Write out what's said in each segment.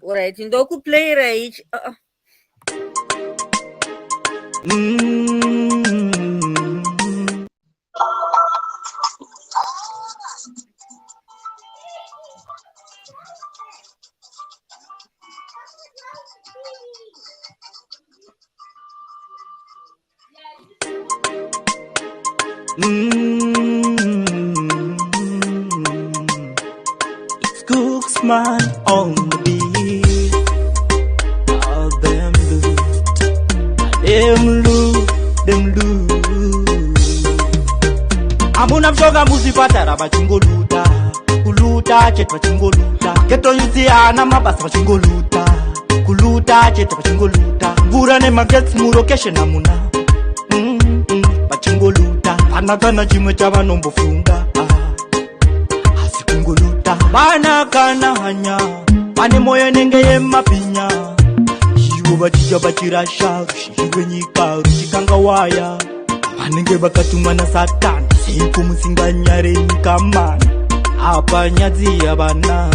Alright, ndoku play right. It's Cooksman on the beat. All them loot. Amuna mshoga muzipatara bachingoluta. Kuluta chete bachingoluta. Geto yuziana mabasa bachingoluta. Kuluta chete bachingoluta. Mvura ne magets murokeshe namuna. Bachingoluta. Anakana chimwe chava nombofunga. Asikungoluta. Bana kana hanya. Bane moyo nenge ye mapinya. Shiwo batija bachirasha. Shiwe nyika ruchikanga waya. Banenge bakatumwa na satani. Sipo musinganyare nyika mana. Apa nyadzi ya bana.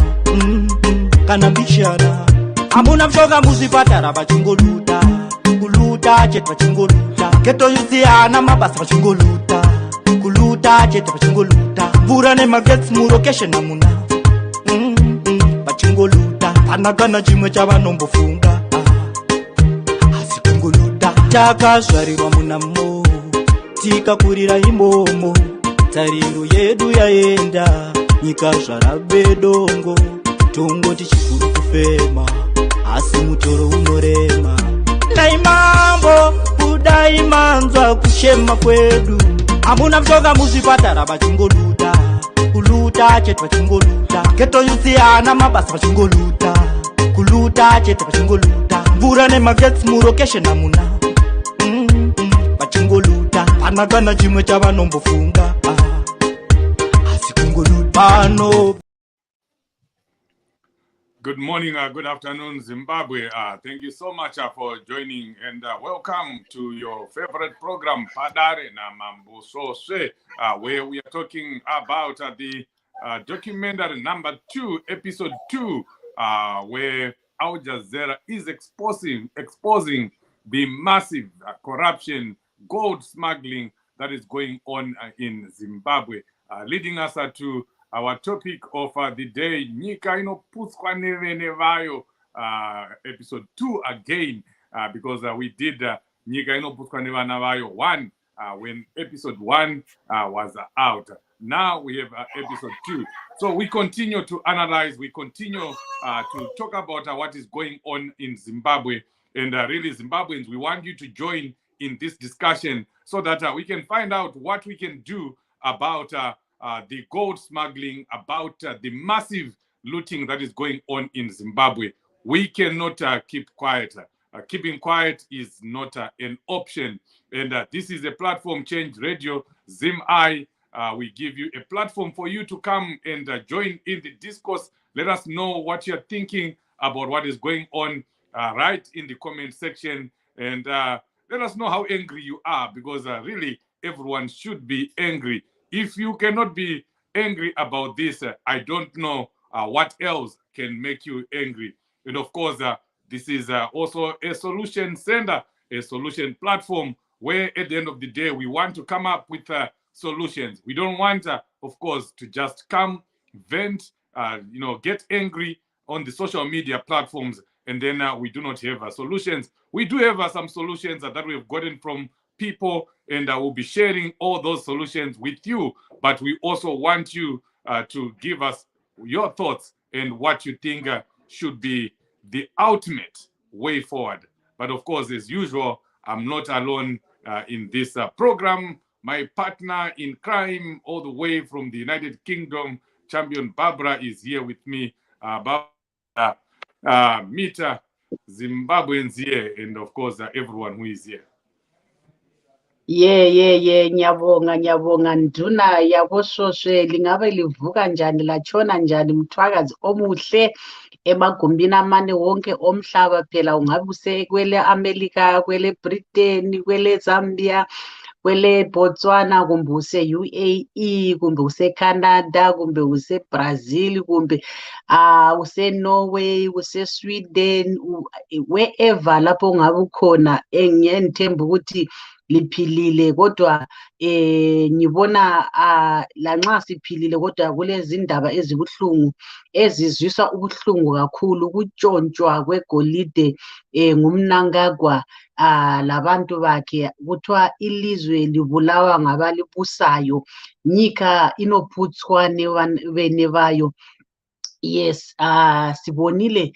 Kana bishana. Amuna mshoga muzipatara bachingoluta. Kuluta chete bachingoluta. Geto yuziana mabasa bachingoluta. Kuluta chete bachingoluta. Mvura ne magets murokeshe namuna. Bachingoluta. Anakana chimwe chava nombofunga. Asikungoluta. Takazvarirwa munamo. Tika kurira imomo. Tariro yedu yaenda. Nyika zvarabedongo. Tongo tichikuru kufema. Asi mutoro unorema. Naimambo kudai manzwa kuchema kwedu. Amuna mshoga muzipatara bachingoluta. Kuluta chete bachingoluta. Geto yuziana mabasa bachingoluta. Kuluta chete bachingoluta. Mvura ne magets murokeshe namuna. Bachingoluta. Anakana chimwe chava nombofunga. Asikungoluta no. Good morning, good afternoon, Zimbabwe. Thank you so much for joining and welcome to your favorite program, Padare na Mambo Sose, where we are talking about the documentary number 2, episode 2, where Al Jazeera is exposing the massive corruption, gold smuggling that is going on in Zimbabwe, leading us to our topic of the day, Nyika Inoputswa Nevene Vayo, episode 2 again, because we did Nyika Inoputswa Nevene Vayo 1 when episode 1 was out. Now we have episode 2. So we continue to analyze, we continue to talk about what is going on in Zimbabwe. And really, Zimbabweans, we want you to join in this discussion so that we can find out what we can do about the gold smuggling, about the massive looting that is going on in Zimbabwe. We cannot keep quiet. Keeping quiet is not an option. And this is a platform, Change Radio, ZimI. We give you a platform for you to come and join in the discourse. Let us know what you're thinking about what is going on right in the comment section. And let us know how angry you are, because really everyone should be angry. If you cannot be angry about this, I don't know what else can make you angry. And of course, this is also a solution center, a solution platform, where at the end of the day, we want to come up with solutions. We don't want, of course, to just come, vent, get angry on the social media platforms, and then we do not have solutions. We do have some solutions that we have gotten from people, and I will be sharing all those solutions with you. But we also want you to give us your thoughts and what you think should be the ultimate way forward. But of course, as usual, I'm not alone in this program. My partner in crime, all the way from the United Kingdom, Champion Barbara, is here with me. Meet Zimbabweans here, and of course, everyone who is here. Nyabonga nduna yabososwe lingabe livuka njani lachona njani mthwakazi omuhle emagumbini amane wonke omhlaba phela ungabe usekwele America, kwele Britain, kwele Zambia, kwele Botswana kumbe use-UAE kumbe use-Canada kumbe use-Brazil kumbe use-Norway use-Sweden wherever lapho ungabe ukhona ngiyethemba ukuthi liphilile kodwa ngibona lanxa siphilile kodwa kulezindaba ezibuhlungu ezizwisa ubuhlungu kakhulu ukutshontshwa kwegolide ngumnangagwa labantu bakhe kuthiwa ilizwe libulawa ngabalibusayo. Nyika Inoputswa Nevene Vayo. Yes, sibonile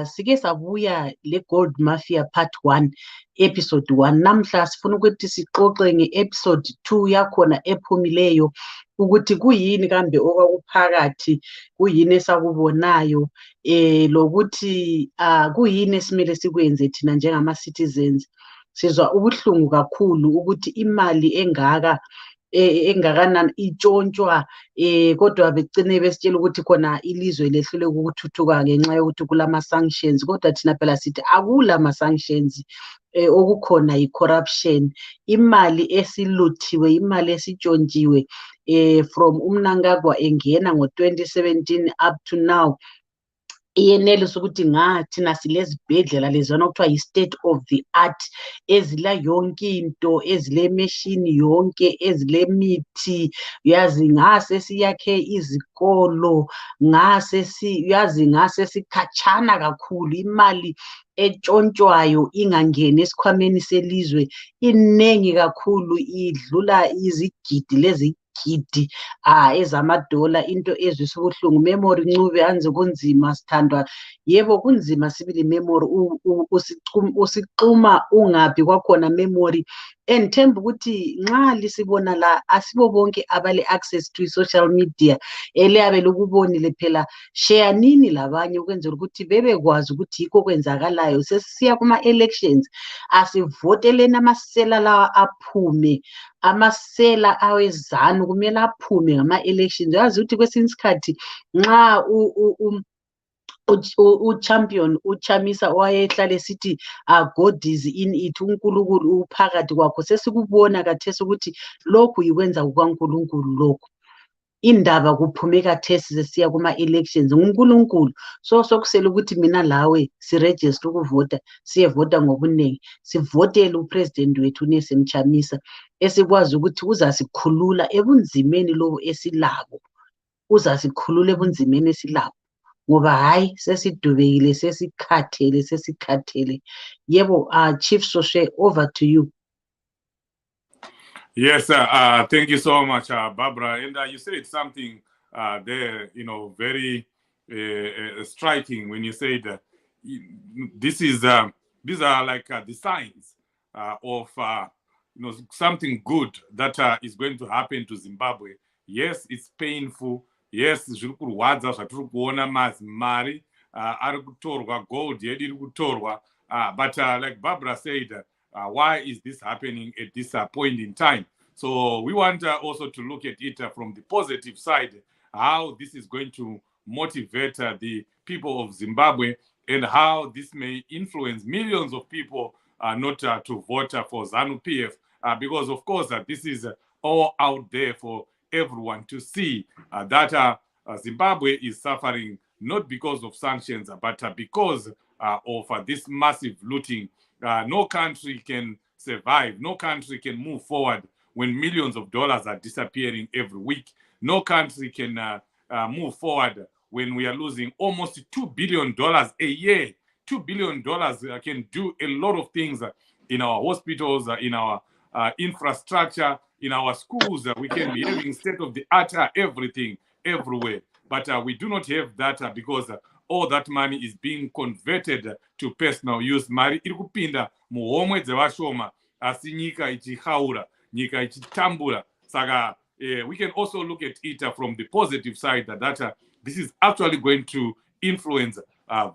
sike sabuya le Gold Mafia Part 1 episode 1. Namhla sifuna ukuthi sixoxe nge-episode 2 yakhona ephumileyo ukuthi kuyini kambe okwakuphakathi, kuyini esakubonayo lokuthi kuyini esimele sikwenze thina njengama citizens. Sizwa ubuhlungu kakhulu ukuthi imali engakanani itshontshwa kodwa begcine besitshela ukuthi khona ilizwe lehlule ukuthuthuka ngenxa yokuthi kulama sanctions, kodwa thina phela sithi akula ma sanctions. Okukhona yi-corruption, imali esiluthiwe, imali esitshontshiwe from umnangagwa engena ngo-2017 up to now iyenelisa ukuthi thina silezibhedlela lezona okuthiwa yi-state of the art ezila yonke into, ezile meshini yonke, ezile mithi, yazi ngasesiyakhe izikolo, ngasesikhatshana kakhulu. Imali etshontshwayo ingangeni esikhwameni selizwe inengi kakhulu, idlula izigidi lezigidi ezamadola, into ezwisa ubuhlungu. Memory Ncube anze kunzima sithandwa, yebo kunzima sibili memory, usixuma ungaphi kwakhona memory. Themba ukuthi nxa lisibona la asibo bonke abale access to social media eliyabe lokubonile phela, share nini labanye ukwenzela ukuthi bebekwazi ukuthi yikho kwenzakalayo. Sesiya kuma elections, asivoteleni amasela lawa aphume, amasela awezanu kumele aphume ngama elections. Yazi ukuthi kwesinye isikhathi nxa uchampion uchamisa owayehlale sithi God is in it, uNkulunkulu uphakathi kwakho, sesikubona kathesi ukuthi lokhu yikwenza kukaNkulunkulu. Lokhu indaba kuphume kathesi sesiya kuma elections nguNkulunkulu. So sokusela ukuthi mina lawe siregister ukuvota, siyevota ngobunengi, sivotele upresident wethu uNesemchamisa esikwazi ukuthi uzasikhulula ebunzimeni lobu esilabo, uzasikhulula ebunzimeni esilabo, ngoba hayi sesidubekile, sesikhathele. Yebo, Chief Soshe, over to you. Yes, thank you so much, Barbara. And you said something there, very striking when you said these are like the signs of something good that is going to happen to Zimbabwe. Yes, it's painful. Yes, zviri kurwadza zvatiri kuona mari ari kutorwa, gold yedu iri kutorwa, but like Barbara said, why is this happening at this point in time? So we want also to look at it from the positive side, how this is going to motivate the people of Zimbabwe and how this may influence millions of people not to vote for Zanu PF, because of course this is all out there for everyone to see that Zimbabwe is suffering not because of sanctions, but because of this massive looting. No country can survive. No country can move forward when millions of dollars are disappearing every week. No country can move forward when we are losing almost $2 billion a year. $2 billion can do a lot of things in our hospitals, in our infrastructure, in our schools. We can be having state-of-the-art everything, everywhere. But we do not have that because all that money is being converted to personal use. Mari iri kupinda muhomwe dzevashoma asi nyika ichihaura, nyika ichitambura. Saka we can also look at it from the positive side that this is actually going to influence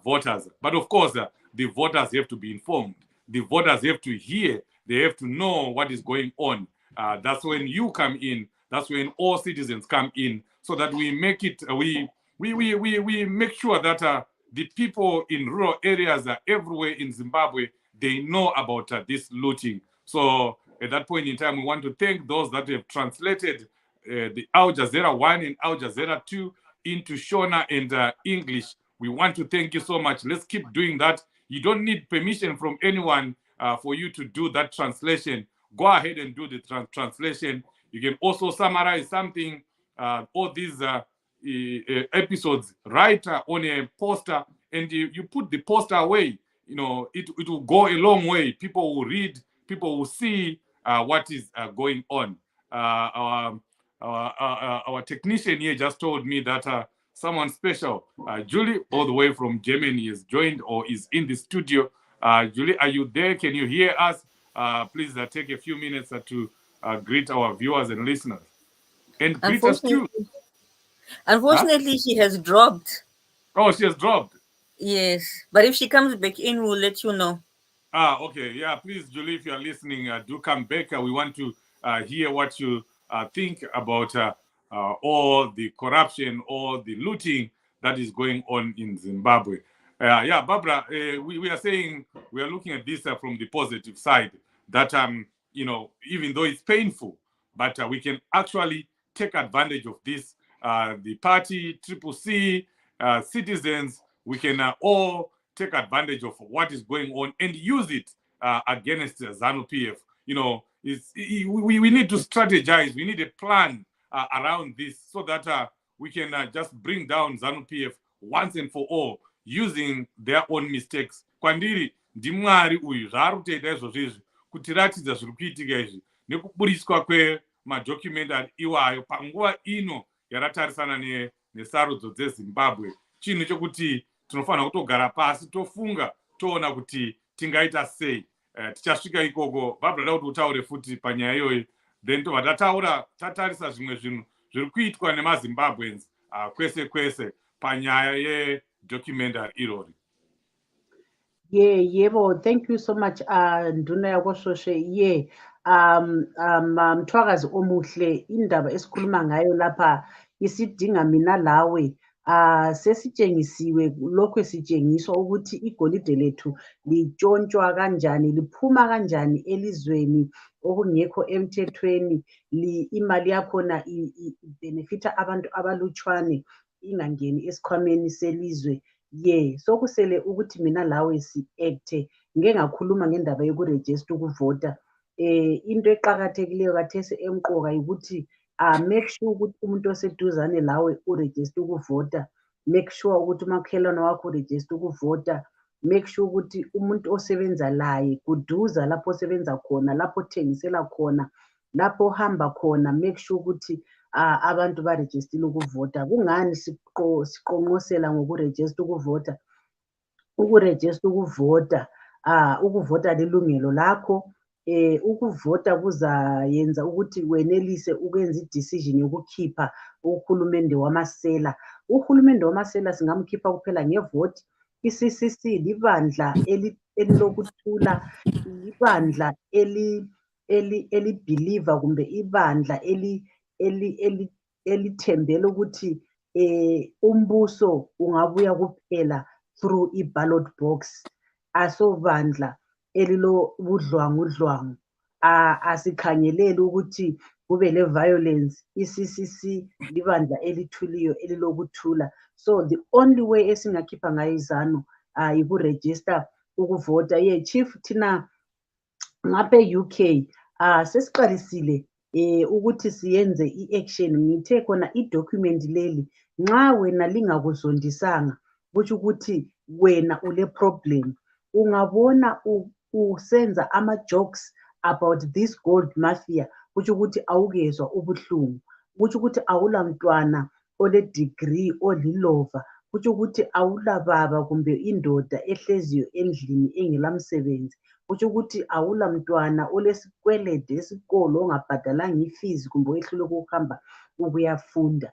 voters. But of course, the voters have to be informed. The voters have to hear. They have to know what is going on. That's when you come in. That's when all citizens come in, so that we make it. We make sure that the people in rural areas everywhere in Zimbabwe, they know about this looting. So At that point in time, we want to thank those that have translated the Al Jazeera 1 and Al Jazeera 2 into Shona and English. We want to thank you so much. Let's keep doing that. You don't need permission from anyone for you to do that translation. Go ahead and do the translation. You can also summarize something, all these episodes, right on a poster, and you put the poster away. You know, it will go a long way. People will read, people will see what is going on. Our technician here just told me that someone special, Julie, all the way from Germany, is joined or is in the studio. Julie, are you there? Can you hear us? Please take a few minutes to greet our viewers and listeners. And greet us too. Unfortunately, she has dropped. Oh, she has dropped. Yes, but if she comes back in, we'll let you know. Okay. Yeah, please, Julie, if you're listening, do come back. We want to hear what you think about all the corruption, all the looting that is going on in Zimbabwe. Yeah, Barbara, we are saying we are looking at this from the positive side that, you know, even though it's painful, but we can actually take advantage of this. The party, Triple C, citizens, we can all take advantage of what is going on and use it against Zanu PF. You know, we need to strategize. We need a plan around this so that we can just bring down Zanu PF once and for all using their own mistakes. Kwandiri ndimwari uyu zvaari kutoita izvozvizvi kutiratidza zviri kuitika izvi nekuburiswa kwemadocumentary iwayo panguva ino yaratarisana nesarudzo dzeZimbabwe. Chinhu chokuti tinofanira kutogara pasi tofunga toona kuti tingaita sei. Tichasvika ikoko Barbara kuti utaure futi panyaya iyoyi, then tobva tatarisa zvimwe zvinhu zviri kuitwa nemaZimbabweans kwese kwese panyaya yedocumentary irori. Yebo, thank you so much nduna yakoShoshe. Mthwakazi omuhle, indaba esikhuluma ngayo lapha isidinga mina lawe sesitshengisiwe lokho sitshengiswa ukuthi igolide lethu litshontshwa kanjani, liphuma kanjani elizweni okungekho emthethweni, imali yakhona benefita abantu abalutshwane ingangeni esikhwameni selizwe. Sokusele ukuthi mina lawe si-acte. Ngeke ngakhuluma ngendaba yokurejista ukuvota. Into eqakathekileyo kathesi emqoka ukuthi make sure ukuthi umuntu oseduzane lawe urejista ukuvota. Make sure ukuthi umakhelwane wakho urejista ukuvota. Make sure ukuthi umuntu osebenza laye kuduza lapho osebenza khona, lapho othengisela khona, lapho ohamba khona, make sure ukuthi abantu barejistile ukuvota. Kungani siqonqosela ngokurejista ukuvota? Ukurejista ukuvota, ukuvota lilungelo lakho. Ukuvota kuzayenza ukuthi wenelise ukwenza i-decision yokukhipha uhulumende wamasela. Uhulumende wamasela singamkhipha kuphela ngevoti. I-CCC libandla elilokuthula, libandla elibhiliva kumbe ibandla elithembela ukuthi umbuso ungabuya kuphela through i-ballot box. Asobandla elilobudlwangudlwangu. Asikhangeleli ukuthi kube le-violence. I-CCC libandla elithuliyo elilokuthula. So the only way esingakhipha ngayo izanu yikurejista ukuvota. Chief, thina ngapha e-UK sesiqalisile ukuthi siyenze i-action. Ngithe khona i-document leli nxa wena lingakuzondisanga kutsho ukuthi wena ule problem. Ungabona usenza ama-jokes about this gold mafia kutsho ukuthi awukezwa ubuhlungu, kutsho ukuthi awula mntwana ole-degree olilova, kutsho ukuthi awula baba kumbe indoda ehleziyo endlini engelamsebenzi, kutsho ukuthi awula mntwana olesikwelede esikolo ongabhadalanga ifees kumbe oyehluleka ukuhamba ukuyafunda.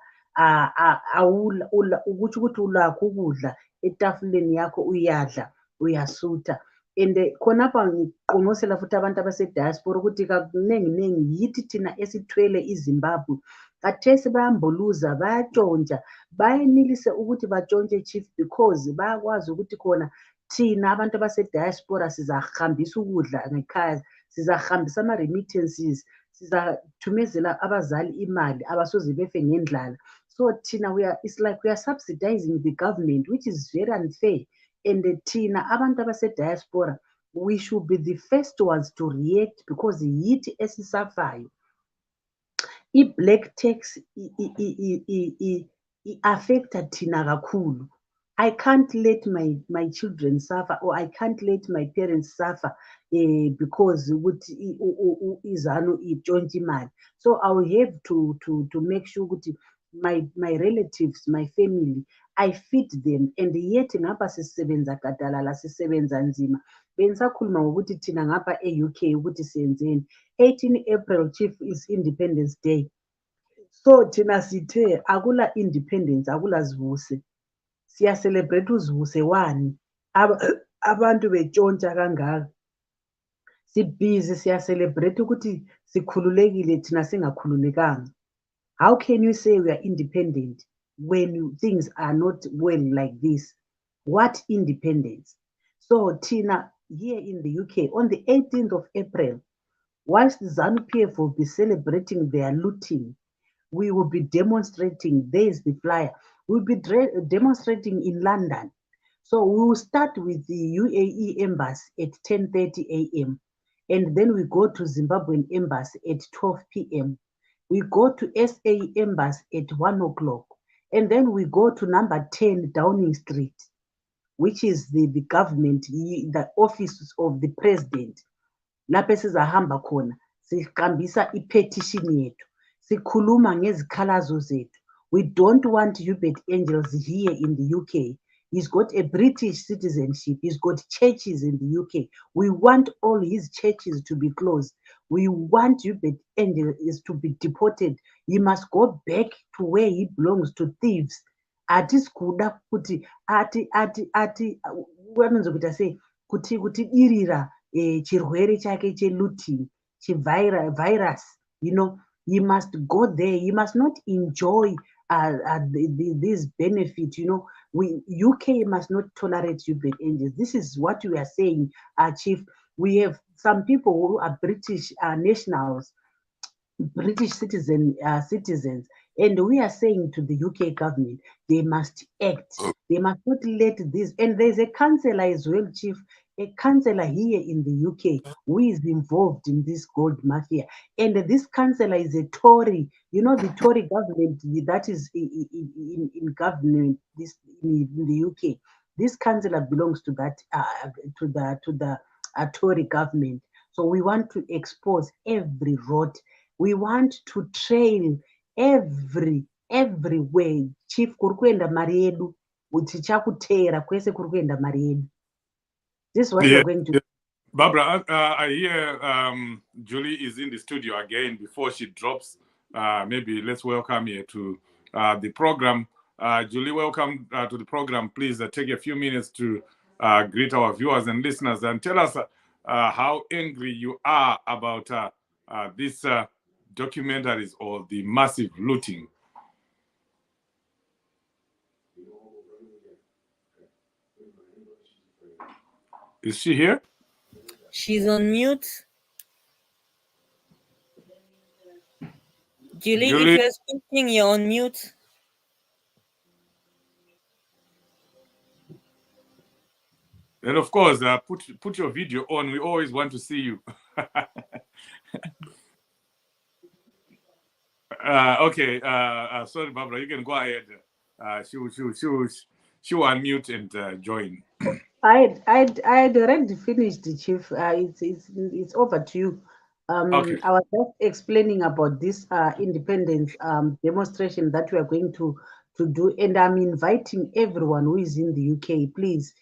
Kutsho ukuthi ulakho ukudla etafuleni yakho, uyadla, uyasutha. And khonapha ngiqonqosela futhi abantu abase-diaspora ukuthi kakunenginengi yithi thina esithwele iZimbabwe kathesi bayambuluza, bayatshontsha, bayenelise ukuthi batshontshe chief because bayakwazi ukuthi khona thina abantu abase-diaspora sizahambisa ukudla ngekhaya, sizahambisa ama-remittances, sizathumezela abazali imali abasoze befe ngendlala. So thina it's like we are subsidizing the government, which is very unfair. And thina abantu abase-diaspora, we should be the first ones to react because yithi esisafayo. I-black tax i-affecta thina kakhulu. I can't let my children suffer, or I can't let my parents suffer because Zanu itshontsha imali. So I will have to make sure ukuthi my relatives, my family, I feed them. And yet ngapha sisebenza gadalala, sisebenza nzima. Bengisakhuluma ngokuthi thina ngapha e-UK ukuthi siyenzeni. 18 April, Chief, is Independence Day. So thina sithe akula independence, akula zivuse. Siya celebrate uzivuse wani. Abantu betshontsha kangaka. Sibhizi siya celebrate ukuthi sikhululekile thina singakhululekanga. How can you say we are independent when things are not well like this? What independence? So Tina, here in the UK, on the 18th of April, whilst the Zanu PF will be celebrating their looting, we will be demonstrating. There is the flyer. We'll be demonstrating in London. So we will start with the UAE embassy at 10:30 a.m. And then we go to Zimbabwean embassy at 12 p.m. We go to SA embassy at 1 o'clock. And then we go to number 10 Downing Street, which is the government, the office of the president. Lapho sizahamba khona siqambisa i-petition yethu, sikhuluma ngezikhalazo zethu. We don't want Hubert Angels here in the UK. He's got a British citizenship. He's got churches in the UK. We want all his churches to be closed. We want Hubert Angels to be deported. He must go back to where he belongs, to thieves. Ati sikuda kuti ati vanonzokuita sei kuti dirira chirwere chake che-looting, virus, he must go there. He must not enjoy this benefit. UK must not tolerate Hubert Angels. This is what we are saying, Chief. We have some people who are British nationals, British citizens, and we are saying to the UK government, they must act. They must not let this. And there's a councillor as well, Chief, a councillor here in the UK who is involved in this gold mafia. And this councillor is a Tory. The Tory government that is in government in the UK. This councillor belongs to that to the Tory government. So we want to expose every road. We want to train everywhere. Chief, kurikuenda mari yedu, tichakutera kwese kurikuenda mari yedu. This is what we're going to do. Barbara, I hear Julie is in the studio again. Before she drops, maybe let's welcome her to the program. Julie, welcome to the program. Please take a few minutes to greet our viewers and listeners and tell us how angry you are about these documentaries or the massive looting. Is she here? She's on mute. Julie, if you're speaking, you're on mute. And of course, put your video on. We always want to see you. Okay. Sorry, Barbara. You can go ahead. She will unmute and join. I had already finished, Chief. It's over to you. Okay. I was just explaining about this independence demonstration that we are going to do, and I'm inviting everyone who is in the UK. Please,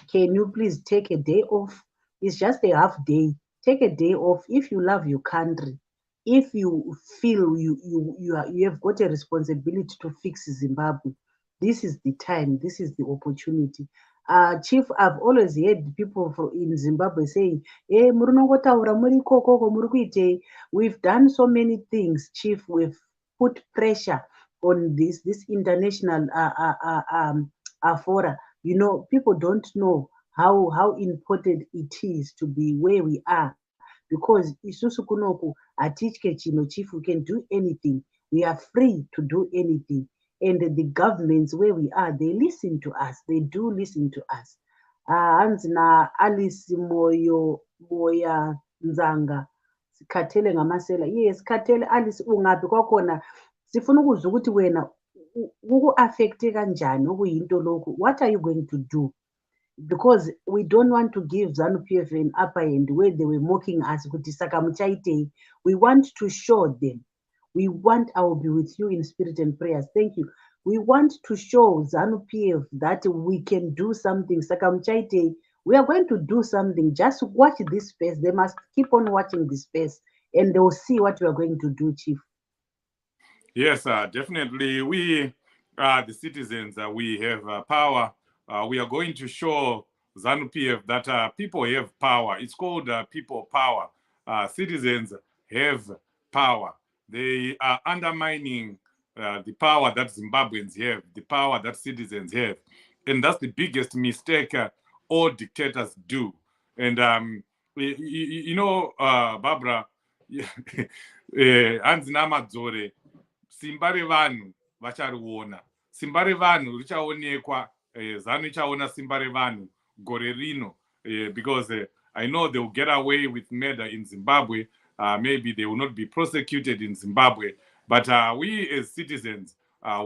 can you please take a day off? It's just a half day. Take a day off if you love your country. If you feel you have got a responsibility to fix Zimbabwe, this is the time. This is the opportunity. Chief, I've always heard people in Zimbabwe saying, "Hey, we've done so many things, Chief. We've put pressure on this international fora. People don't know how important it is to be where we are. because isusu kunoku hatitye chino chief, we can do anything, we are free to do anything, and the governments where we are, they listen to us, they do listen to us. Hanzi naAlice Moya Nzanga, sikhathele ngamasela. Yes, sikhathele Alice, ungaphi kwakhona? Sifuna ukuzwa ukuthi wena kuku-affecte kanjani okuyinto lokhu. What are you going to do? Because we don't want to give Zanu PF an upper hand where they were mocking us. We want to show them. We want, I will be with you in spirit and prayers. Thank you. We want to show Zanu PF that we can do something. We are going to do something. Just watch this space. They must keep on watching this space and they'll see what we are going to do, Chief. Yes, definitely. We, the citizens, we have power. We are going to show Zanu PF that people have power. It's called people power. Citizens have power. They are undermining the power that Zimbabweans have, the power that citizens have. And that's the biggest mistake all dictators do. And, you know, Barbara, Hanzi Namadzore, simba revanhu vachariona, simba revanhu richaonekwa, Zanu ichaona simba revanhu gore rino, because I know they will get away with murder in Zimbabwe. Maybe they will not be prosecuted in Zimbabwe, but we as citizens,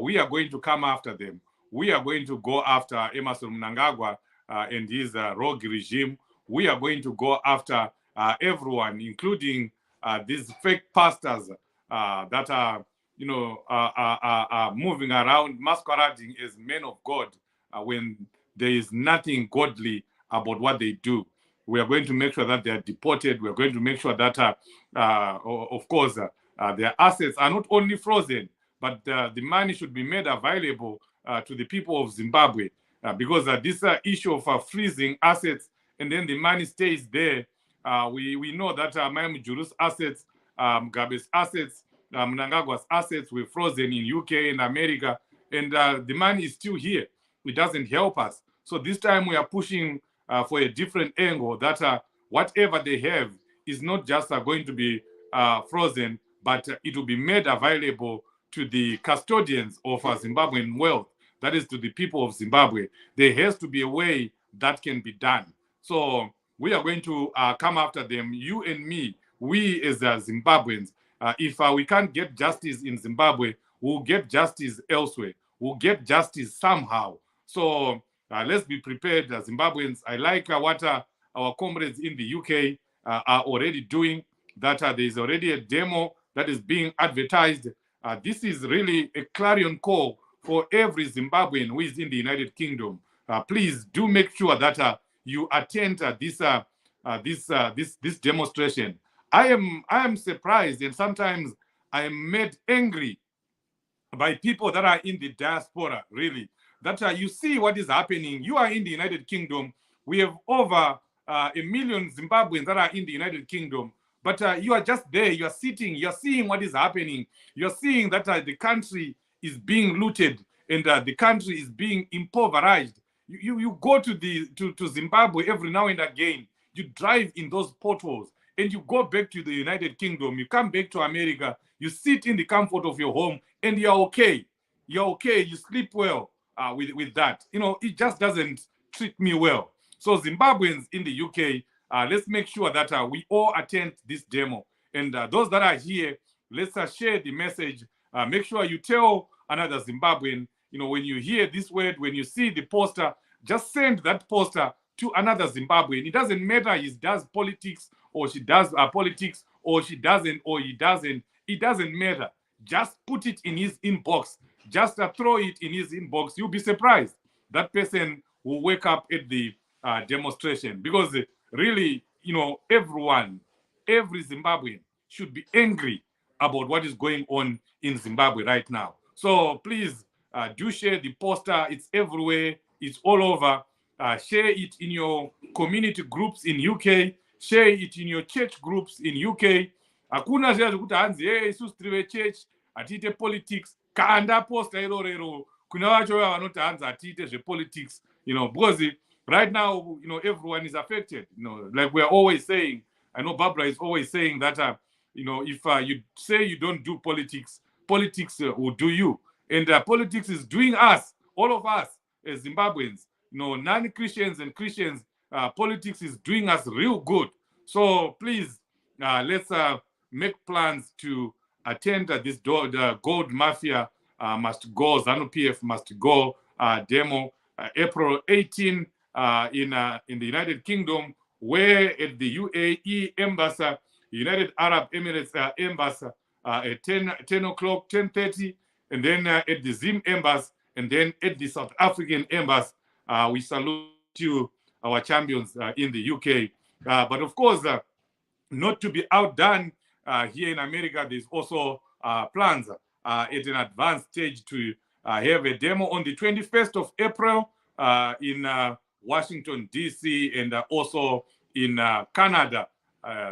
we are going to come after them. We are going to go after Emmerson Mnangagwa and his rogue regime. We are going to go after everyone, including these fake pastors that are, you know, moving around masquerading as men of God when there is nothing godly about what they do. We are going to make sure that they are deported. We are going to make sure that, of course, their assets are not only frozen, but the money should be made available to the people of Zimbabwe, because this issue of freezing assets and then the money stays there. We know that Miami Juru's assets, Mugabe's assets, Mnangagwa's assets were frozen in UK and America, and the money is still here. It doesn't help us. So this time we are pushing for a different angle, that whatever they have is not just going to be frozen, but it will be made available to the custodians of Zimbabwean wealth, that is to the people of Zimbabwe. There has to be a way that can be done. So we are going to come after them, you and me, we as Zimbabweans. If we can't get justice in Zimbabwe, we'll get justice elsewhere. We'll get justice somehow. So let's be prepared, Zimbabweans. I like what our comrades in the UK are already doing, that there is already a demo that is being advertised. This is really a clarion call for every Zimbabwean who is in the United Kingdom. Please do make sure that you attend this demonstration. I am surprised, and sometimes I am made angry by people that are in the diaspora, really, that you see what is happening. You are in the United Kingdom. We have over 1 million Zimbabweans that are in the United Kingdom, but you are just there. You are sitting. You are seeing what is happening. You are seeing that the country is being looted and the country is being impoverished. You go to Zimbabwe every now and again. You drive in those potholes and you go back to the United Kingdom. You come back to America. You sit in the comfort of your home and you're okay. You're okay. You sleep well with that. You know, it just doesn't treat me well. So Zimbabweans in the UK, let's make sure that we all attend this demo. And those that are here, let's share the message. Make sure you tell another Zimbabwean, you know, when you hear this word, when you see the poster, just send that poster to another Zimbabwean. It doesn't matter he does politics or she does politics or she doesn't or he doesn't. It doesn't matter. Just put it in his inbox. Just throw it in his inbox. You'll be surprised. That person will wake up at the demonstration, because really, you know, every Zimbabwean should be angry about what is going on in Zimbabwe right now. So please do share the poster. It's everywhere. It's all over. Share it in your community groups in UK. Share it in your church groups in UK. Hakuna zviya zvekuti hanzi isusu tiri vechurch hatiite politics. Kanda posta irorero kuna vacho vanoti hanzi hatiite zvepolitics, you know, because right now, you know, everyone is affected. You know, like we are always saying, I know Barbara is always saying that, you know, if you say you don't do politics, politics will do you. And politics is doing us, all of us as Zimbabweans, you know, non-Christians and Christians, politics is doing us real good. So please, let's make plans to attend this the Gold Mafia must go, Zanu PF must go demo April 18 in the United Kingdom, where at the UAE Embassy, United Arab Emirates Embassy, at 10 o'clock, 10:30, and then at the Zim Embassy, and then at the South African Embassy. We salute you, our champions in the UK. But of course, not to be outdone, here in America, there's also plans at an advanced stage to have a demo on the 21st of April in Washington, D.C., and also in Canada.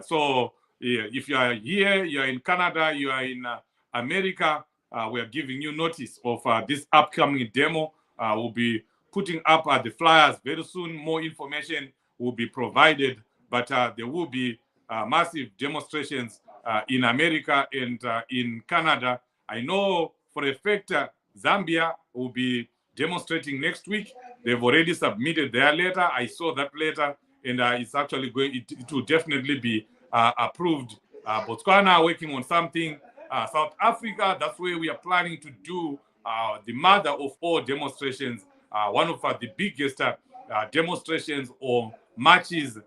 So if you are here, you are in Canada, you are in America, we are giving you notice of this upcoming demo. We'll be putting up the flyers very soon. More information will be provided, but there will be massive demonstrations in America and in Canada. I know for a fact Zambia will be demonstrating next week. They've already submitted their letter. I saw that letter, and it's actually going, it will definitely be approved. Botswana working on something. South Africa, that's where we are planning to do the mother of all demonstrations, one of the biggest demonstrations or marches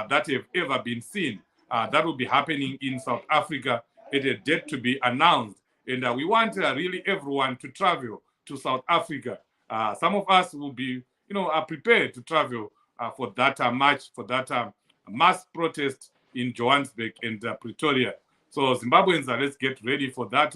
that have ever been seen. That will be happening in South Africa at a date to be announced. And we want really everyone to travel to South Africa. Some of us will be, you know, are prepared to travel for that march, for that mass protest in Johannesburg and Pretoria. So Zimbabweans, let's get ready for that.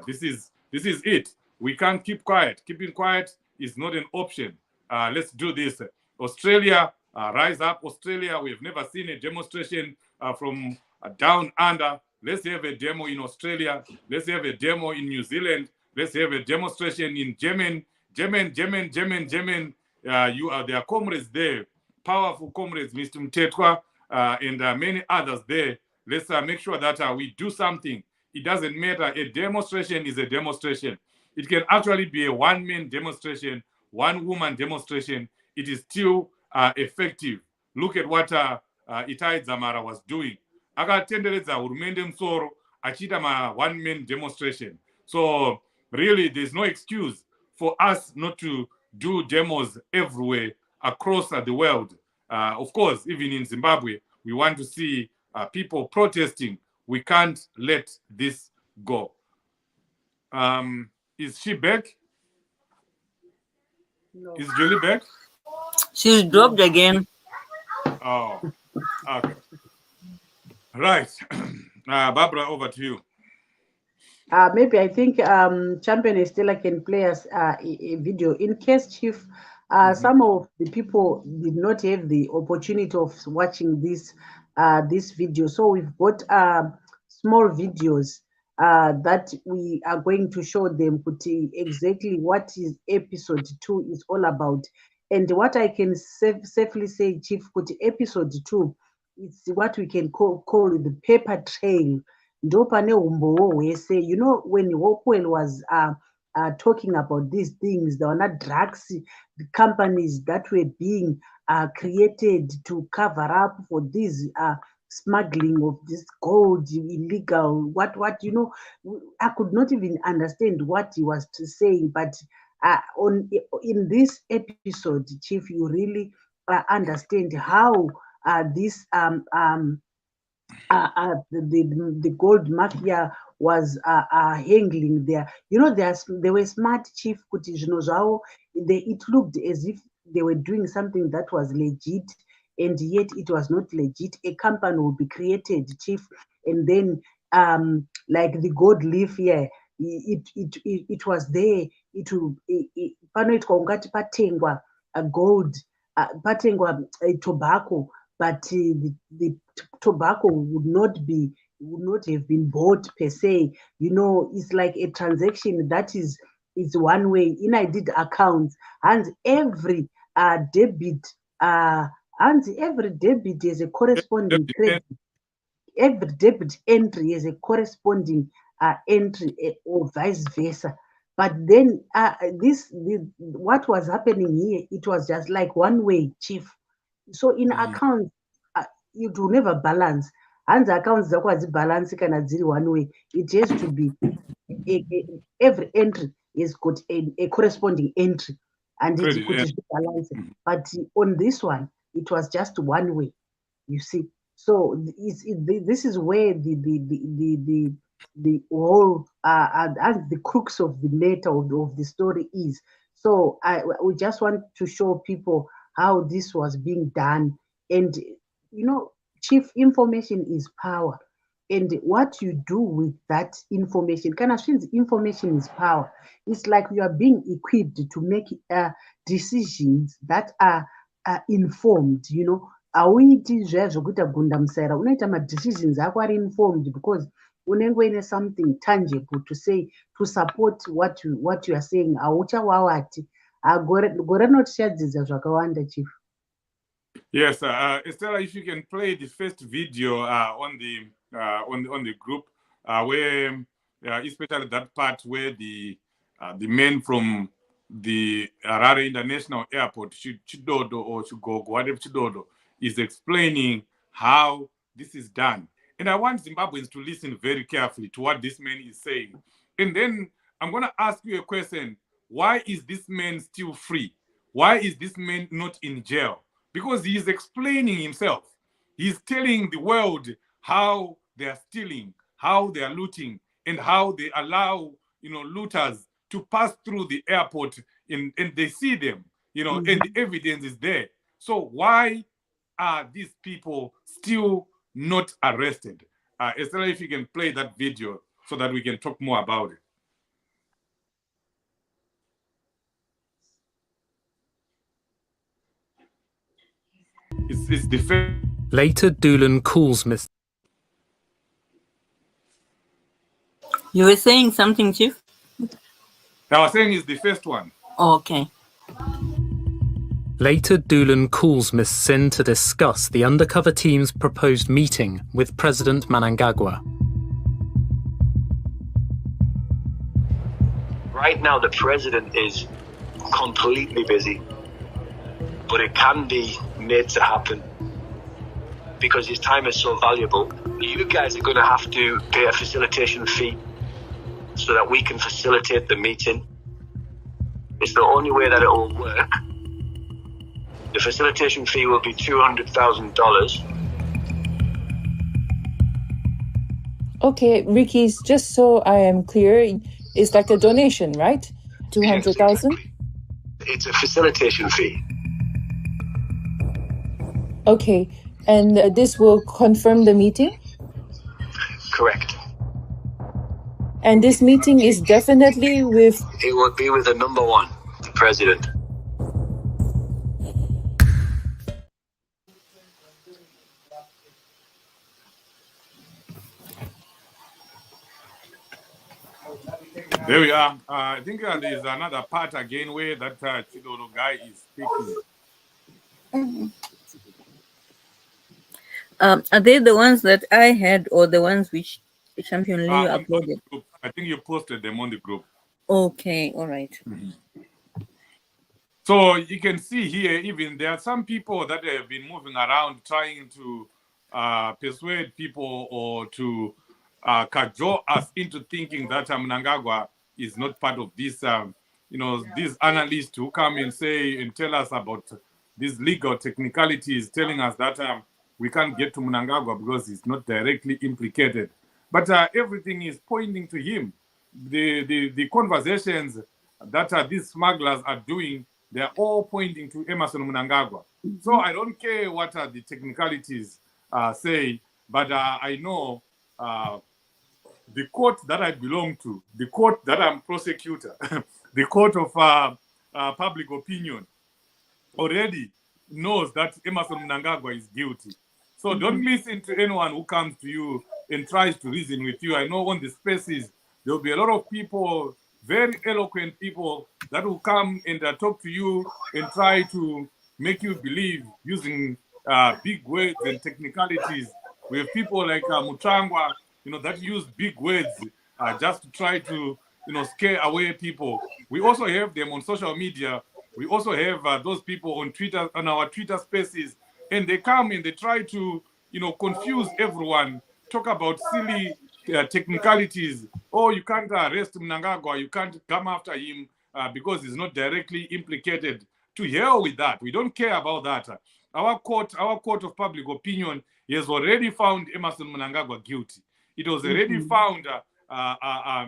This is it. We can't keep quiet. Keeping quiet is not an option. Let's do this. Australia, rise up. Australia, we have never seen a demonstration from down under. Let's have a demo in Australia. Let's have a demo in New Zealand. Let's have a demonstration in Yemen. Yemen. You are their comrades there. Powerful comrades, Mr. Mtetwa, and many others there. Let's make sure that we do something. It doesn't matter. A demonstration is a demonstration. It can actually be a one-man demonstration, one-woman demonstration. It is still effective. Look at what Itai Dzamara was doing. Akatenderedza hurumende musoro achiita ma one-man demonstration. So really, there's no excuse for us not to do demos everywhere across the world. Of course, even in Zimbabwe, we want to see people protesting. We can't let this go. Is she back? No. Is Julie back? She's dropped again. Oh, okay. Right. Barbara, over to you. Maybe I think Champion Stella can play us a video in case, Chief. Some of the people did not have the opportunity of watching this video, so we've got small videos that we are going to show them exactly what is episode 2 is all about. And what I can safely say, Chief, episode 2, it's what we can call the paper trail. You know, when Hopewell was talking about these things, there were not drugs, the companies that were being created to cover up for this smuggling of this gold, illegal, what, you know, I could not even understand what he was saying, but in this episode, Chief, you really understand how this the gold mafia was handling there. You know, they were smart, Chief. It looked as if they were doing something that was legit, and yet it was not legit. A company will be created, Chief, and then like the gold leaf here, it was there. It will patengwa gold, patengwa tobacco, but the tobacco would not have been bought per se. You know, it's like a transaction that is one way. In I did accounts, and every debit, and every debit is a corresponding credit. every debit entry is a corresponding entry or vice versa. But then what was happening here, it was just like one way, Chief. So in accounts, it will never balance. And the accounts that was balance can one way. It has to be every entry has got a corresponding entry, and it could balance. But on this one, it was just one way. You see, so this is where the whole the crux of the matter of the story is. So we just want to show people how this was being done, and Chief, information is power, and what you do with that information, information is power. It's like you are being equipped to make decisions that are informed. Auiti zvezvo kuita gundamsaira, unoita decisions ako ari informed because unenge uine something tangible to say to support what you are saying. Auchawawati gore rinotishadzidza zvakawanda, Chief. Yes, Estella, if you can play the first video on the group, where especially that part where the men from the Harare International Airport, Chidodo or Chigogo, whatever Chidodo, is explaining how this is done. And I want Zimbabweans to listen very carefully to what this man is saying. And then I'm going to ask you a question. Why is this man still free? Why is this man not in jail? Because he is explaining himself. He's telling the world how they are stealing, how they are looting, and how they allow, looters to pass through the airport, and they see them, and the evidence is there. So why are these people still not arrested? Estella, if you can play that video so that we can talk more about it. It's the Later, Doolan calls Mr. You were saying something, Chief? I was saying it's the first one. Oh, okay. Later, Doolan calls Ms. Sin to discuss the undercover team's proposed meeting with President Mnangagwa. Right now, the president is completely busy, but it can be made to happen because his time is so valuable. You guys are going to have to pay a facilitation fee so that we can facilitate the meeting. It's the only way that it will work. The facilitation fee will be $200,000. Okay, Ricky, just so I am clear, it's like a donation, right? 200,000? It's a facilitation fee. Okay, and this will confirm the meeting? Correct. And this meeting is definitely with... It will be with the number one, the president. There we are. I think there's another part again where that Chidodo guy is speaking. Are they the ones that I had or the ones which Champion Leo uploaded? I think you posted them on the group. Okay, all right. So you can see here, even there are some people that have been moving around trying to persuade people or to cajole us into thinking that Mnangagwa is not part of this, these analysts who come and say and tell us about these legal technicalities, telling us that we can't get to Mnangagwa because he's not directly implicated. But everything is pointing to him. The conversations that these smugglers are doing, they're all pointing to Emmerson Mnangagwa. So I don't care what the technicalities say, but I know the court that I belong to, the court that I'm prosecutor, the court of public opinion, already knows that Emmerson Mnangagwa is guilty. So don't listen to anyone who comes to you and tries to reason with you. I know on the spaces, there will be a lot of people, very eloquent people, that will come and talk to you and try to make you believe using big words and technicalities We have people like Mutrangwa, that use big words just to try to, scare away people. We also have them on social media. We also have those people on Twitter, on our Twitter spaces, and they come and they try to, confuse everyone, talk about silly technicalities. Oh, you can't arrest Mnangagwa, you can't come after him because he's not directly implicated. To hell with that. We don't care about that. Our court of public opinion has already found Emmerson Mnangagwa guilty. It was already found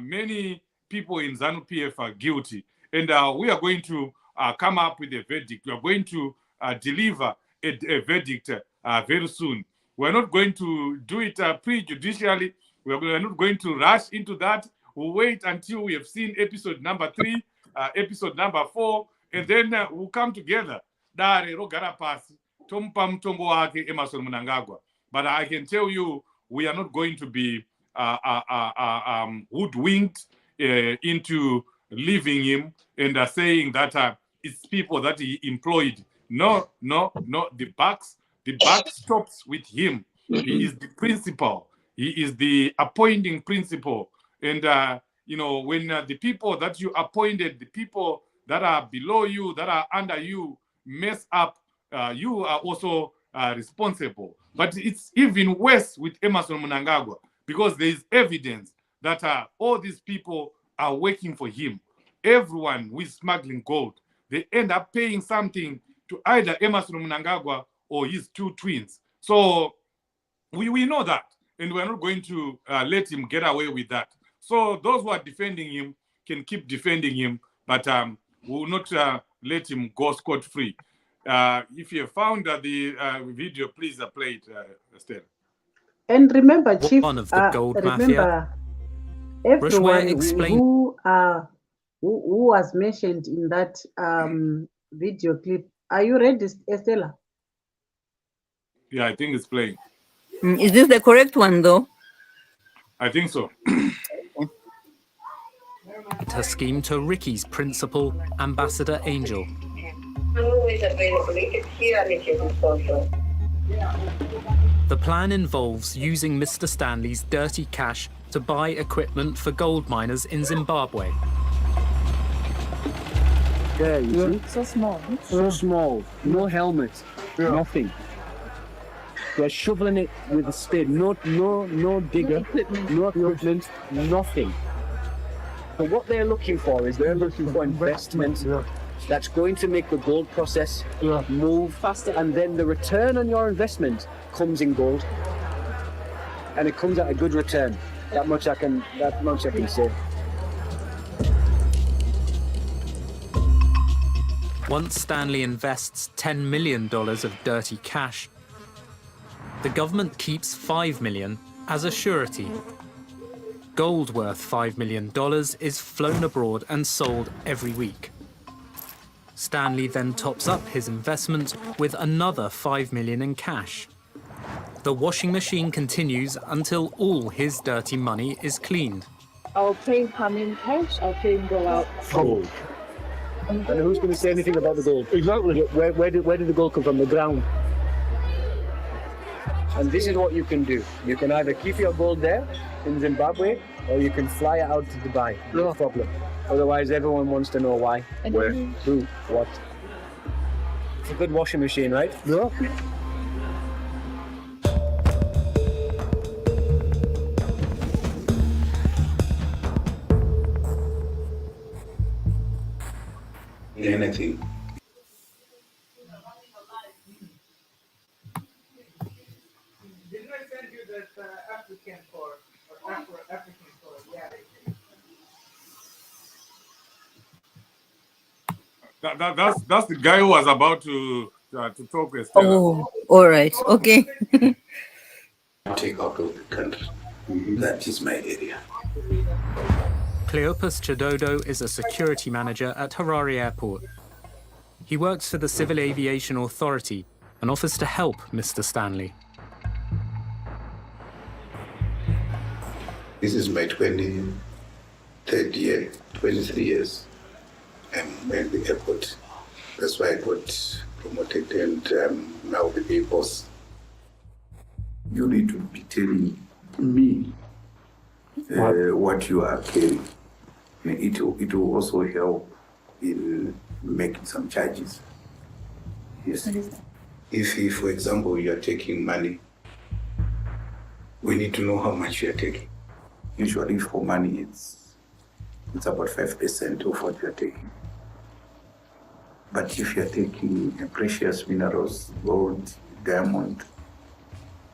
many people in Zanu PF are guilty. And we are going to come up with a verdict. We are going to deliver a verdict very soon. We're not going to do it prejudicially. We're not going to rush into that. We'll wait until we have seen episode number 3, episode number 4, and then we'll come together. Dare rogara pasi, tompa mtombo wake Emmerson Mnangagwa. But I can tell you, we are not going to be hoodwinked into leaving him and saying that it's people that he employed. No. The buck stops with him. He is the principal. He is the appointing principal. And when the people that you appointed, the people that are below you, that are under you, mess up, you are also responsible. But it's even worse with Emmerson Mnangagwa because there is evidence that all these people are working for him. Everyone who is smuggling gold, they end up paying something to either Emmerson Mnangagwa or his 2 twins. So we know that, and we're not going to let him get away with that. So those who are defending him can keep defending him, but we will not let him go scot-free. If you have found the video, please play it, Estelle. And remember, Chief, One of the gold mafia. Everyone explain. who was mentioned in that video clip. Are you ready, Estella? Yeah, I think it's playing. Is this the correct one, though? I think so. Her scheme to Ricky's principal, Ambassador Angel. The plan involves using Mr. Stanley's dirty cash to buy equipment for gold miners in Zimbabwe. Yeah, you see? So small. So small. No helmet. Nothing. They're shoveling it with a spade. No digger. No equipment. Nothing. But what they're looking for is they're looking for investment that's going to make the gold process move Faster. and then the return on your investment comes in gold, and it comes at a good return. That much I can say. Once Stanley invests $10 million of dirty cash, the government keeps $5 million as a surety. Gold worth $5 million is flown abroad and sold every week. Stanley then tops up his investment with another $5 million in cash. The washing machine continues until all his dirty money is cleaned. Our plane come in cash, our plane go out. Gold. And who's going to say anything about the gold? Exactly. Where did the gold come from? The ground. And this is what you can do. You can either keep your gold there in Zimbabwe, or you can fly it out to Dubai. No problem. Otherwise, everyone wants to know why, where, who, what. It's a good washing machine, right? Yeah. Anything. Didn't I send you that African code or Afro-African code? Yeah. That's the guy who was about to talk with Stella. Oh, all right. Okay. Take out of the country. That is my area. Cleopas Chidodo is a security manager at Harare Airport. He works for the Civil Aviation Authority and offers to help Mr. Stanley. This is my 23rd year, 23 years. I'm at the airport. That's why I got promoted and now the big boss. you need to be telling me what you are carrying. It will also help in making some charges. Yes. If, for example, you are taking money, we need to know how much you are taking. Usually for money, it's about 5% of what you are taking. But if you are taking precious minerals, gold, diamond,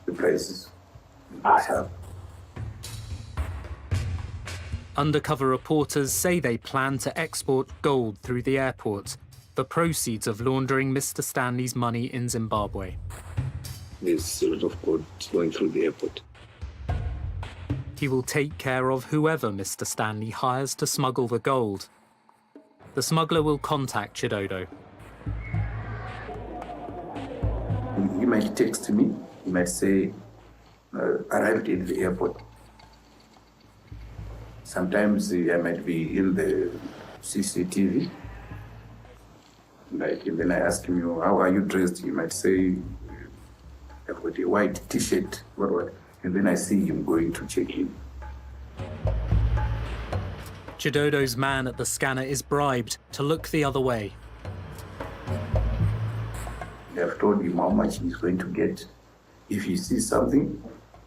the prices are up. Undercover reporters say they plan to export gold through the airport, the proceeds of laundering Mr. Stanley's money in Zimbabwe. There's a lot of gold going through the airport. He will take care of whoever Mr. Stanley hires to smuggle the gold. The smuggler will contact Chidodo. You might text me, you might say, arrived in the airport. Sometimes I might be in the CCTV. Like, and then I ask him, how are you dressed? He might say, I've got a white t-shirt, what? And then I see him going to check in. Chidodo's man at the scanner is bribed to look the other way. I've told him how much he's going to get. If he sees something,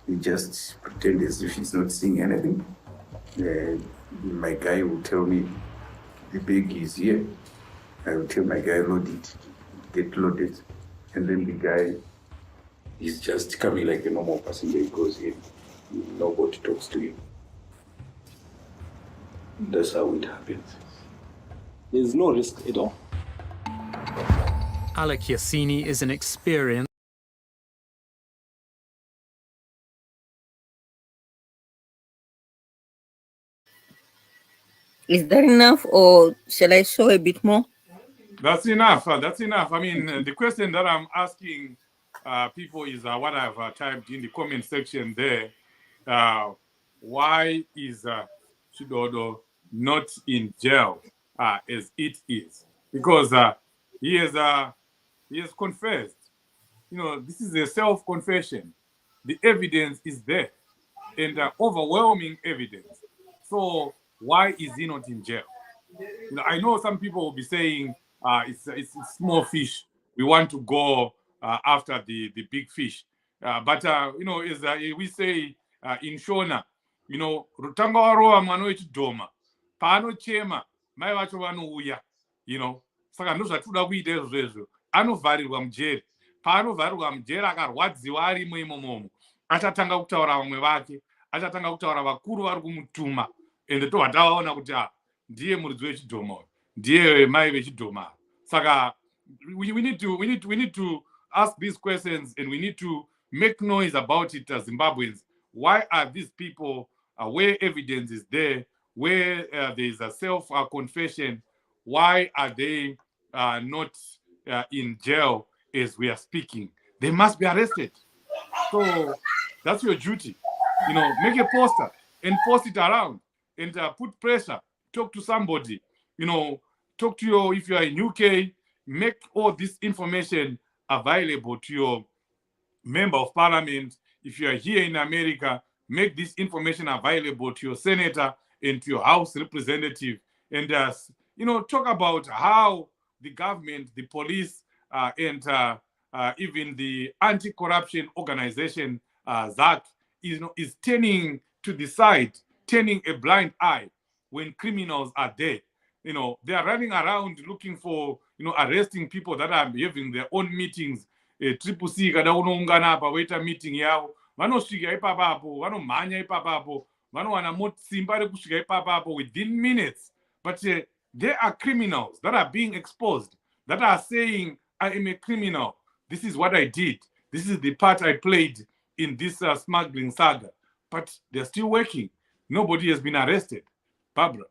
he just pretends as if he's not seeing anything. My guy will tell me, the bag is here. I will tell my guy, load it, get loaded. And then the guy is just coming like a normal passenger. He goes in, nobody talks to him. That's how it happens. There's no risk at all. Alec Yassini is an experienced Is that enough, or shall I show a bit more? That's enough. That's enough. I mean, the question that I'm asking people is what I've typed in the comment section there. Why is Chidodo not in jail as it is? Because he has confessed. You know, this is a self-confession. The evidence is there, and overwhelming evidence. So why is he not in jail? You know, I know some people will be saying it's small fish. We want to go after the big fish. But you know, as we say in Shona, you know, rutanga warowa mwana wechidhoma paanochema mai vacho vanouya, you know. Saka ndozvatinoda kuita izvozvo. Anovharirwa mujeri. Paanovharirwa mujeri akarwadziwa arimo imomomo, achatanga kutaura vamwe vake, achatanga kutaura vakuru vari kumutuma, ende tobva tavaona kuti ndiye muridzi wechidhoma, ndiye mai vechidhoma. Saka we need to ask these questions, and we need to make noise about it as Zimbabweans. Why are these people, where evidence is there, where there is a self-confession, why are they not in jail as we are speaking? They must be arrested. So that's your duty. You know, make a poster and post it around, and put pressure. Talk to somebody. You know, talk to your, if you are in UK, make all this information available to your member of parliament. If you are here in America, make this information available to your senator and to your house representative. And you know, talk about how the government, the police, and even the anti-corruption organization ZAC is turning to the side, turning a blind eye when criminals are there. You know, they are running around looking for, you know, arresting people that are having their own meetings. Triple C kada unoungana apa waita meeting yavo, vanosvika ipapapo, vanomhanya ipapapo, vanowana simba rekusvika ipapapo within minutes. But there are criminals that are being exposed, that are saying, I am a criminal. This is what I did. This is the part I played in this smuggling saga. But they're still working. Nobody has been arrested. Barbara.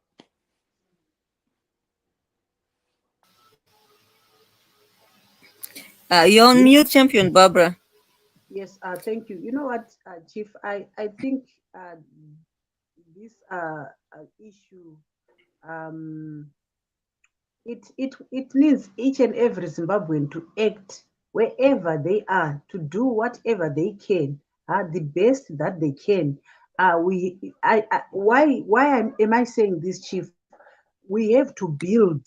You're on mute, Champion Barbara. Yes, thank you. You know what, Chief, I think this issue, it needs each and every Zimbabwean to act wherever they are, to do whatever they can the best that they can. Why am I saying this, Chief? We have to build.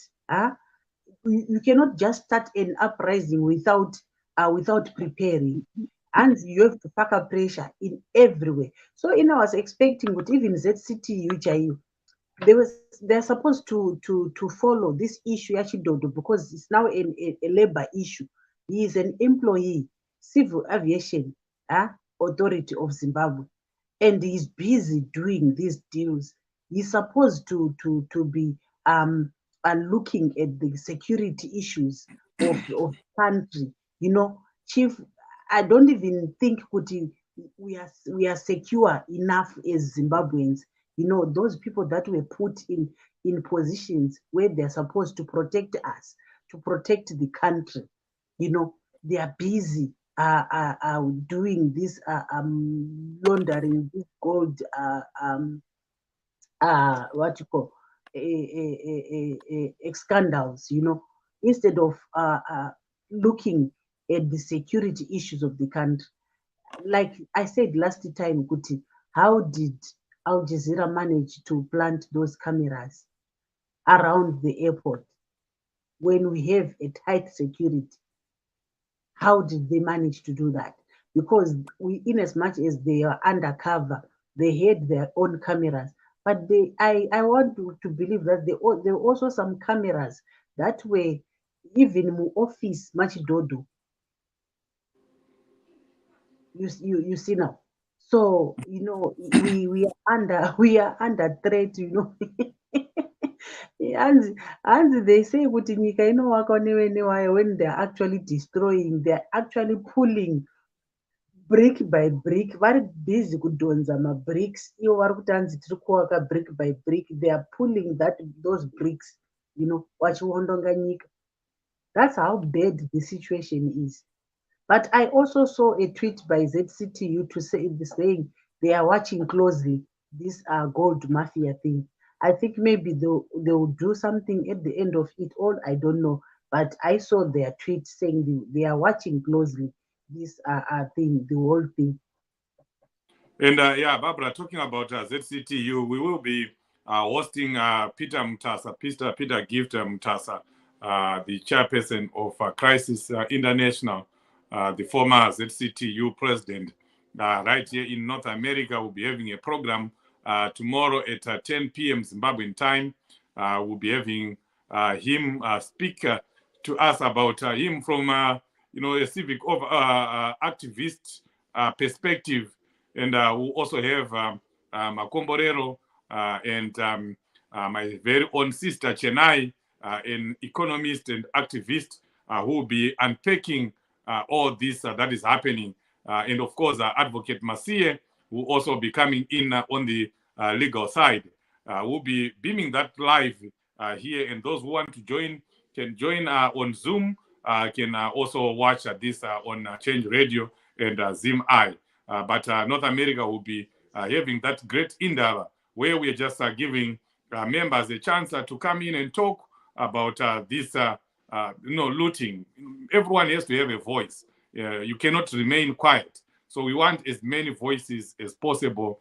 You cannot just start an uprising without preparing, and you have to pack up pressure in every way. So, I was expecting that even ZCT UJU, they're supposed to follow this issue Yachidodo, because it's now a labor issue. He is an employee, Civil Aviation Authority of Zimbabwe, and he's busy doing these deals. He's supposed to be looking at the security issues of country. Chief, I don't even think we are secure enough as Zimbabweans. Those people that were put in positions where they're supposed to protect us, to protect the country, they are busy doing this laundering, this gold what you call scandals, instead of looking at the security issues of the country. Like I said last time, Kuti, how did Al Jazeera manage to plant those cameras around the airport when we have a tight security? How did they manage to do that? Because in as much as they are undercover, they had their own cameras. But I want to believe that there were also some cameras that were even in office Machidodo. You see now. So we are under threat. And they say Nyika Inoputswa Nevene Vayo, when they're actually destroying, they're actually pulling brick by brick. Very busy kudonza ma bricks. Brick by brick. They are pulling those bricks. That's how bad the situation is. But I also saw a tweet by ZCTU saying they are watching closely this gold mafia thing. I think maybe they'll do something at the end of it all. I don't know. But I saw their tweet saying they are watching closely this thing, the whole thing. And Barbara, talking about ZCTU, we will be hosting Peter Gift Mutasa, the chairperson of Crisis International, the former ZCTU president, right here in North America. We'll be having a program tomorrow at 10 p.m. Zimbabwean time. We'll be having him speak to us about him from a civic activist perspective. And we'll also have Makomborero and my very own sister Chennai, an economist and activist, who will be unpacking all this that is happening. And of course, Advocate Masie will also be coming in on the legal side. We'll be beaming that live here, and those who want to join can join on Zoom, can also watch this on Change Radio and ZimEye. But North America will be having that great Indaba, where we are just giving members a chance to come in and talk about this looting. Everyone has to have a voice. You cannot remain quiet. So we want as many voices as possible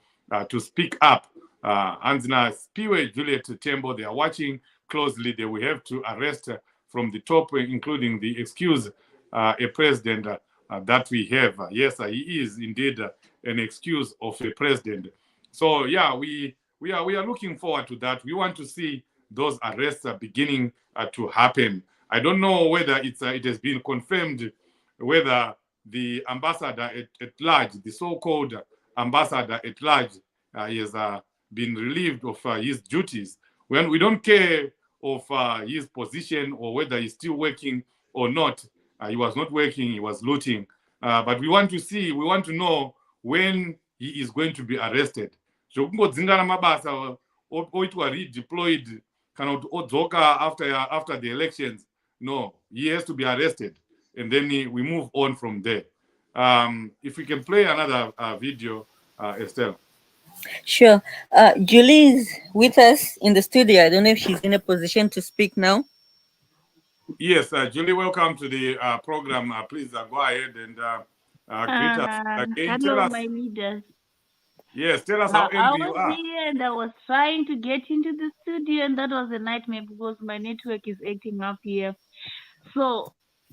to speak up. Anzina Spiwe, Juliet Tembo, they are watching closely. They will have to arrest from the top, including the excuse a president that we have. Yes, he is indeed an excuse of a president. So yeah, we are looking forward to that. We want to see those arrests beginning to happen. I don't know whether it has been confirmed whether the ambassador at large, the so-called ambassador at large, has been relieved of his duties. When we don't care of his position or whether he's still working or not. He was not working, he was looting. But we want to know when he is going to be arrested. Zvokungodzingana mabasa oitwa redeployed kana kuti odzoka after the elections. No, he has to be arrested, and then we move on from there. If we can play another video, Estelle. Sure. Julie is with us in the studio. I don't know if she's in a position to speak now. Yes, Julie, welcome to the program. Please go ahead and Greet us again. Tell Hello, us. my leaders. Yes, tell us how I angry you was are. here and I was trying to get into the studio, and that was a nightmare because my network is acting up here. So,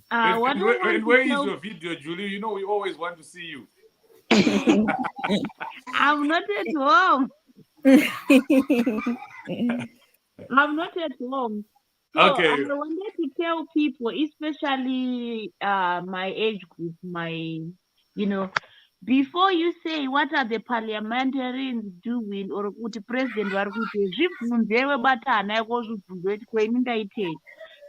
what And I want to where is tell, your video, Julie? You know we always want to see you. I'm not at home. I'm not at home. So Okay. I wanted to tell people, especially my age group, before you say what are the parliamentarians doing or kuti president vari kuita, zvibvunze webata hana yako zvibvunzo kuti kweni ndaitei.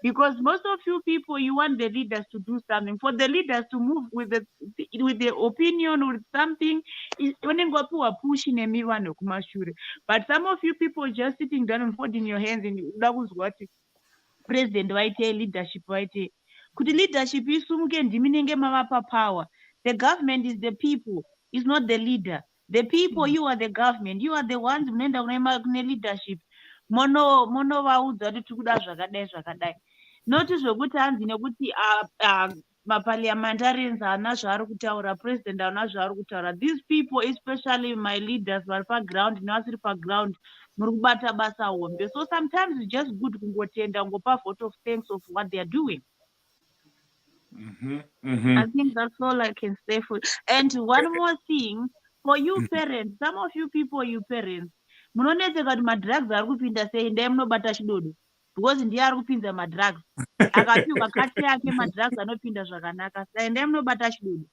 Because most of you people, you want the leaders to do something. For the leaders to move with the opinion with something, unenge wapiwa push nemirwano kumashure. But some of you people just sitting down and folding your hands and uda kuzwa kuti president waitei, leadership waitei. Kuti leadership isumuke ndimi nenge mavapa power. The government is the people, it's not the leader. The people, you are the government, you are the ones munoenda kune leadership. Monovaudza kuti tikuda zvakadai zvakadai. Noti zvokuti hanzi nekuti maparliamentarians haana zvaari kutaura, president haana zvaari kutaura. These people, especially my leaders vari paground nevasiri paground, muri kubata basa hombe. So sometimes it's just good kungotenda, kungopa vote of thanks of what they are doing. I think that's all I can say for. And one more thing, for you parents, some of you people, you parents, munonetseka kuti madrugs ari kupinda sei, ndai munobata chidodo because ndiye ari kupinza madrugs. Akapiwa kati yake madrugs anopinda zvakanaka, sai ndai munobata chidodo.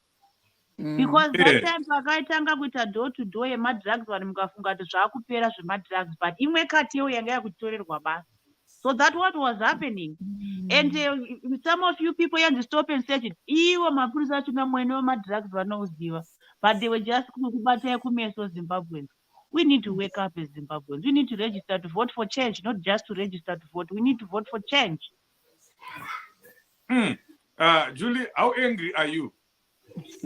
Because that time pakaitanga kuita door to door yemadrugs, vanhu mukafunga kuti zvakupera zvemadrugs, but imwe kati yewo yanga yakutorerwa basa. So that's what was happening. And some of you people had to stop and search it. Iwo mapurisa achuna mwene wemadrugs vanoziva. But they were just kubataya kumeso Zimbabweans. We need to wake up as Zimbabweans. We need to register to vote for change, not just to register to vote. We need to vote for change. Julie, how angry are you?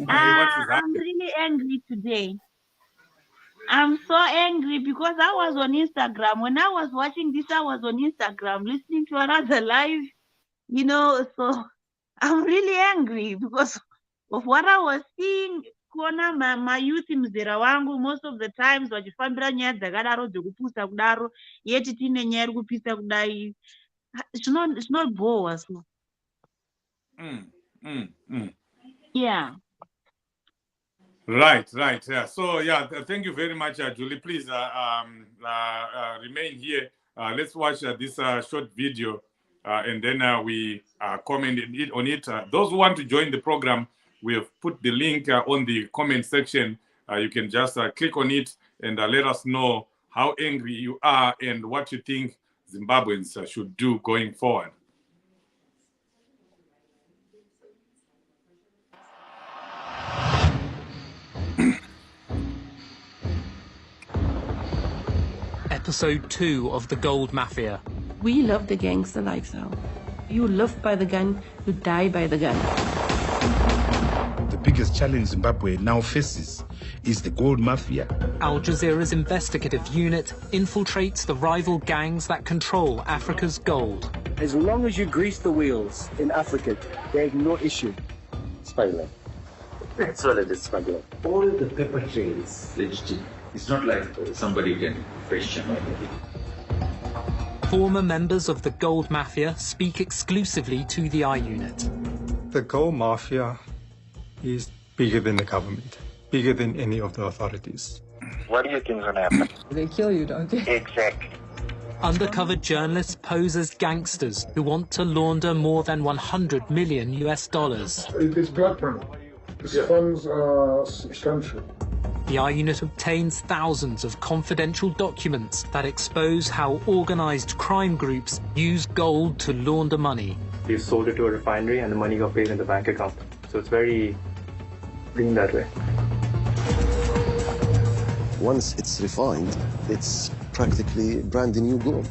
I'm really angry today. I'm so angry because I was on Instagram. When I was watching this, I was on Instagram listening to another live, so I'm really angry because of what I was seeing. Kuona my youth mzera wangu most of the times vachifambira nyaya dzakadaro dzekupusa kudaro, yeti tine nyaya iri kupisa kudai. It's not bore us. Yeah. Right. Yeah. So yeah, thank you very much, Julie. Please remain here. Let's watch this short video, and then we comment on it. Those who want to join the program, we have put the link on the comment section. You can just click on it and let us know how angry you are and what you think Zimbabweans should do going forward. Episode 2 of The Gold Mafia. We love the gangster lifestyle. You live by the gun, you die by the gun. The biggest challenge Zimbabwe now faces is the gold mafia. Al Jazeera's investigative unit infiltrates the rival gangs that control Africa's gold. As long as you grease the wheels in Africa, there's no issue. Smuggling. That's what it is, smuggling. All the paper trail is legitimate. It's not like somebody can question it. Former members of the Gold Mafia speak exclusively to the I Unit. The Gold Mafia is bigger than the government, bigger than any of the authorities. What do you think is going to happen? They kill you, don't they? Exactly. Undercover journalists pose as gangsters who want to launder more than $100 million. It is blood money. These funds are substantial. The I Unit obtains thousands of confidential documents that expose how organized crime groups use gold to launder money. We sold it to a refinery and the money got paid in the bank account. So it's very clean that way. Once it's refined, it's practically brand new gold.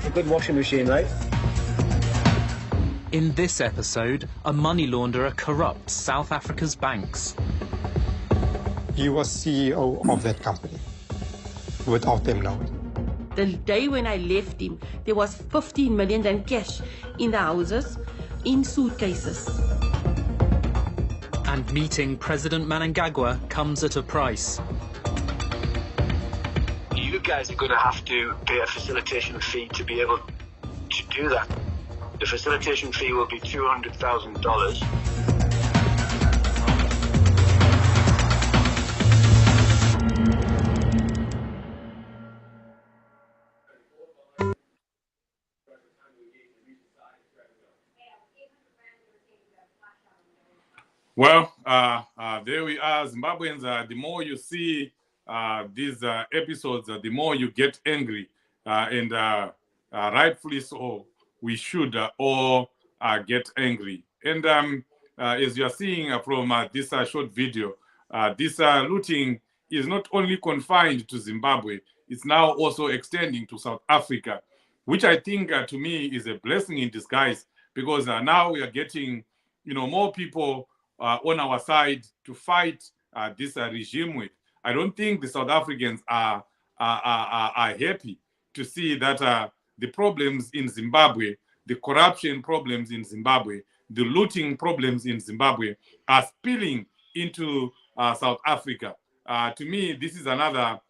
A good washing machine, right? In this episode, a money launderer corrupts South Africa's banks. He was CEO of that company without them knowing. The day when I left him, there was 15 million in cash in the houses, in suitcases. And meeting President Mnangagwa comes at a price. You guys are going to have to pay a facilitation fee to be able to do that. The facilitation fee will be $200,000. Well, there we are, Zimbabweans. The more you see these episodes, the more you get angry, and rightfully so. We should all get angry. And as you are seeing from this short video, this looting is not only confined to Zimbabwe; it's now also extending to South Africa, which I think, to me, is a blessing in disguise, because now we are getting, more people on our side to fight this regime with. I don't think the South Africans are happy to see that the problems in Zimbabwe, the corruption problems in Zimbabwe, the looting problems in Zimbabwe are spilling into South Africa. To me, this is another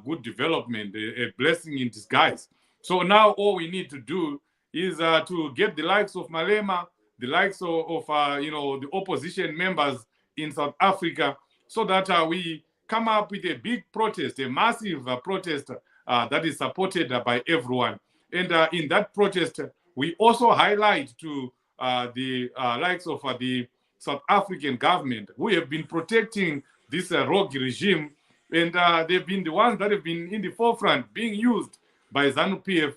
good development, a blessing in disguise. So now all we need to do is to get the likes of Malema, the likes of the opposition members in South Africa, so that we come up with a big protest, a massive protest that is supported by everyone. And in that protest, we also highlight to the likes of the South African government, who have been protecting this rogue regime, and they've been the ones that have been in the forefront, being used by Zanu PF,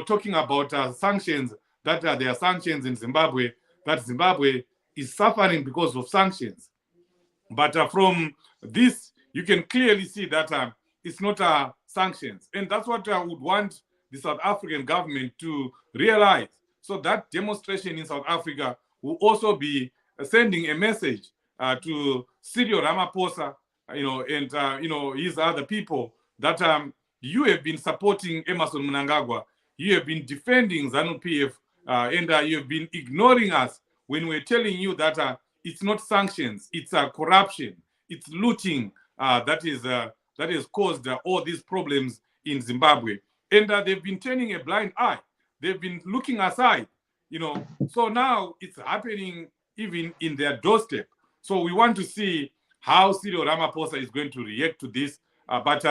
talking about sanctions, that there are sanctions in Zimbabwe, that Zimbabwe is suffering because of sanctions. But from this, you can clearly see that it's not sanctions. And that's what I would want the South African government to realize. So that demonstration in South Africa will also be sending a message to Cyril Ramaphosa, and his other people, that you have been supporting Emmerson Mnangagwa, you have been defending Zanu PF, and you have been ignoring us when we're telling you that it's not sanctions, it's corruption, it's looting that has caused all these problems in Zimbabwe. And they've been turning a blind eye. They've been looking aside, So now it's happening even in their doorstep. So we want to see how Cyril Ramaphosa is going to react to this. But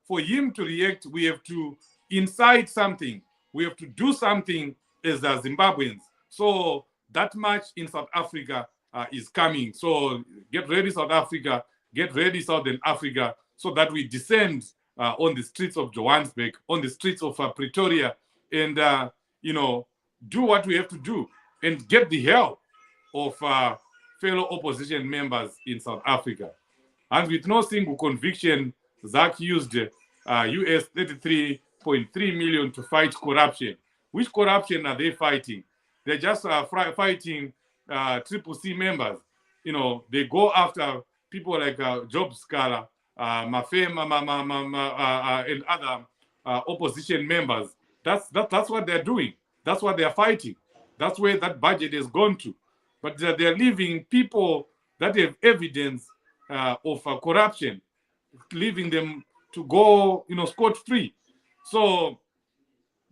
for him to react, we have to incite something. We have to do something as Zimbabweans. So that march in South Africa is coming. So get ready, South Africa. Get ready, Southern Africa, so that we descend on the streets of Johannesburg, on the streets of Pretoria, and do what we have to do and get the help of fellow opposition members in South Africa. And with no single conviction, ZAC used US 33.3 million to fight corruption. Which corruption are they fighting? They're just fighting Triple C members. They go after people like Job Scala, Mafema, and other opposition members. That's what they're doing. That's what they're fighting. That's where that budget has gone to. But they're leaving people that have evidence of corruption, leaving them to go, scot-free. So,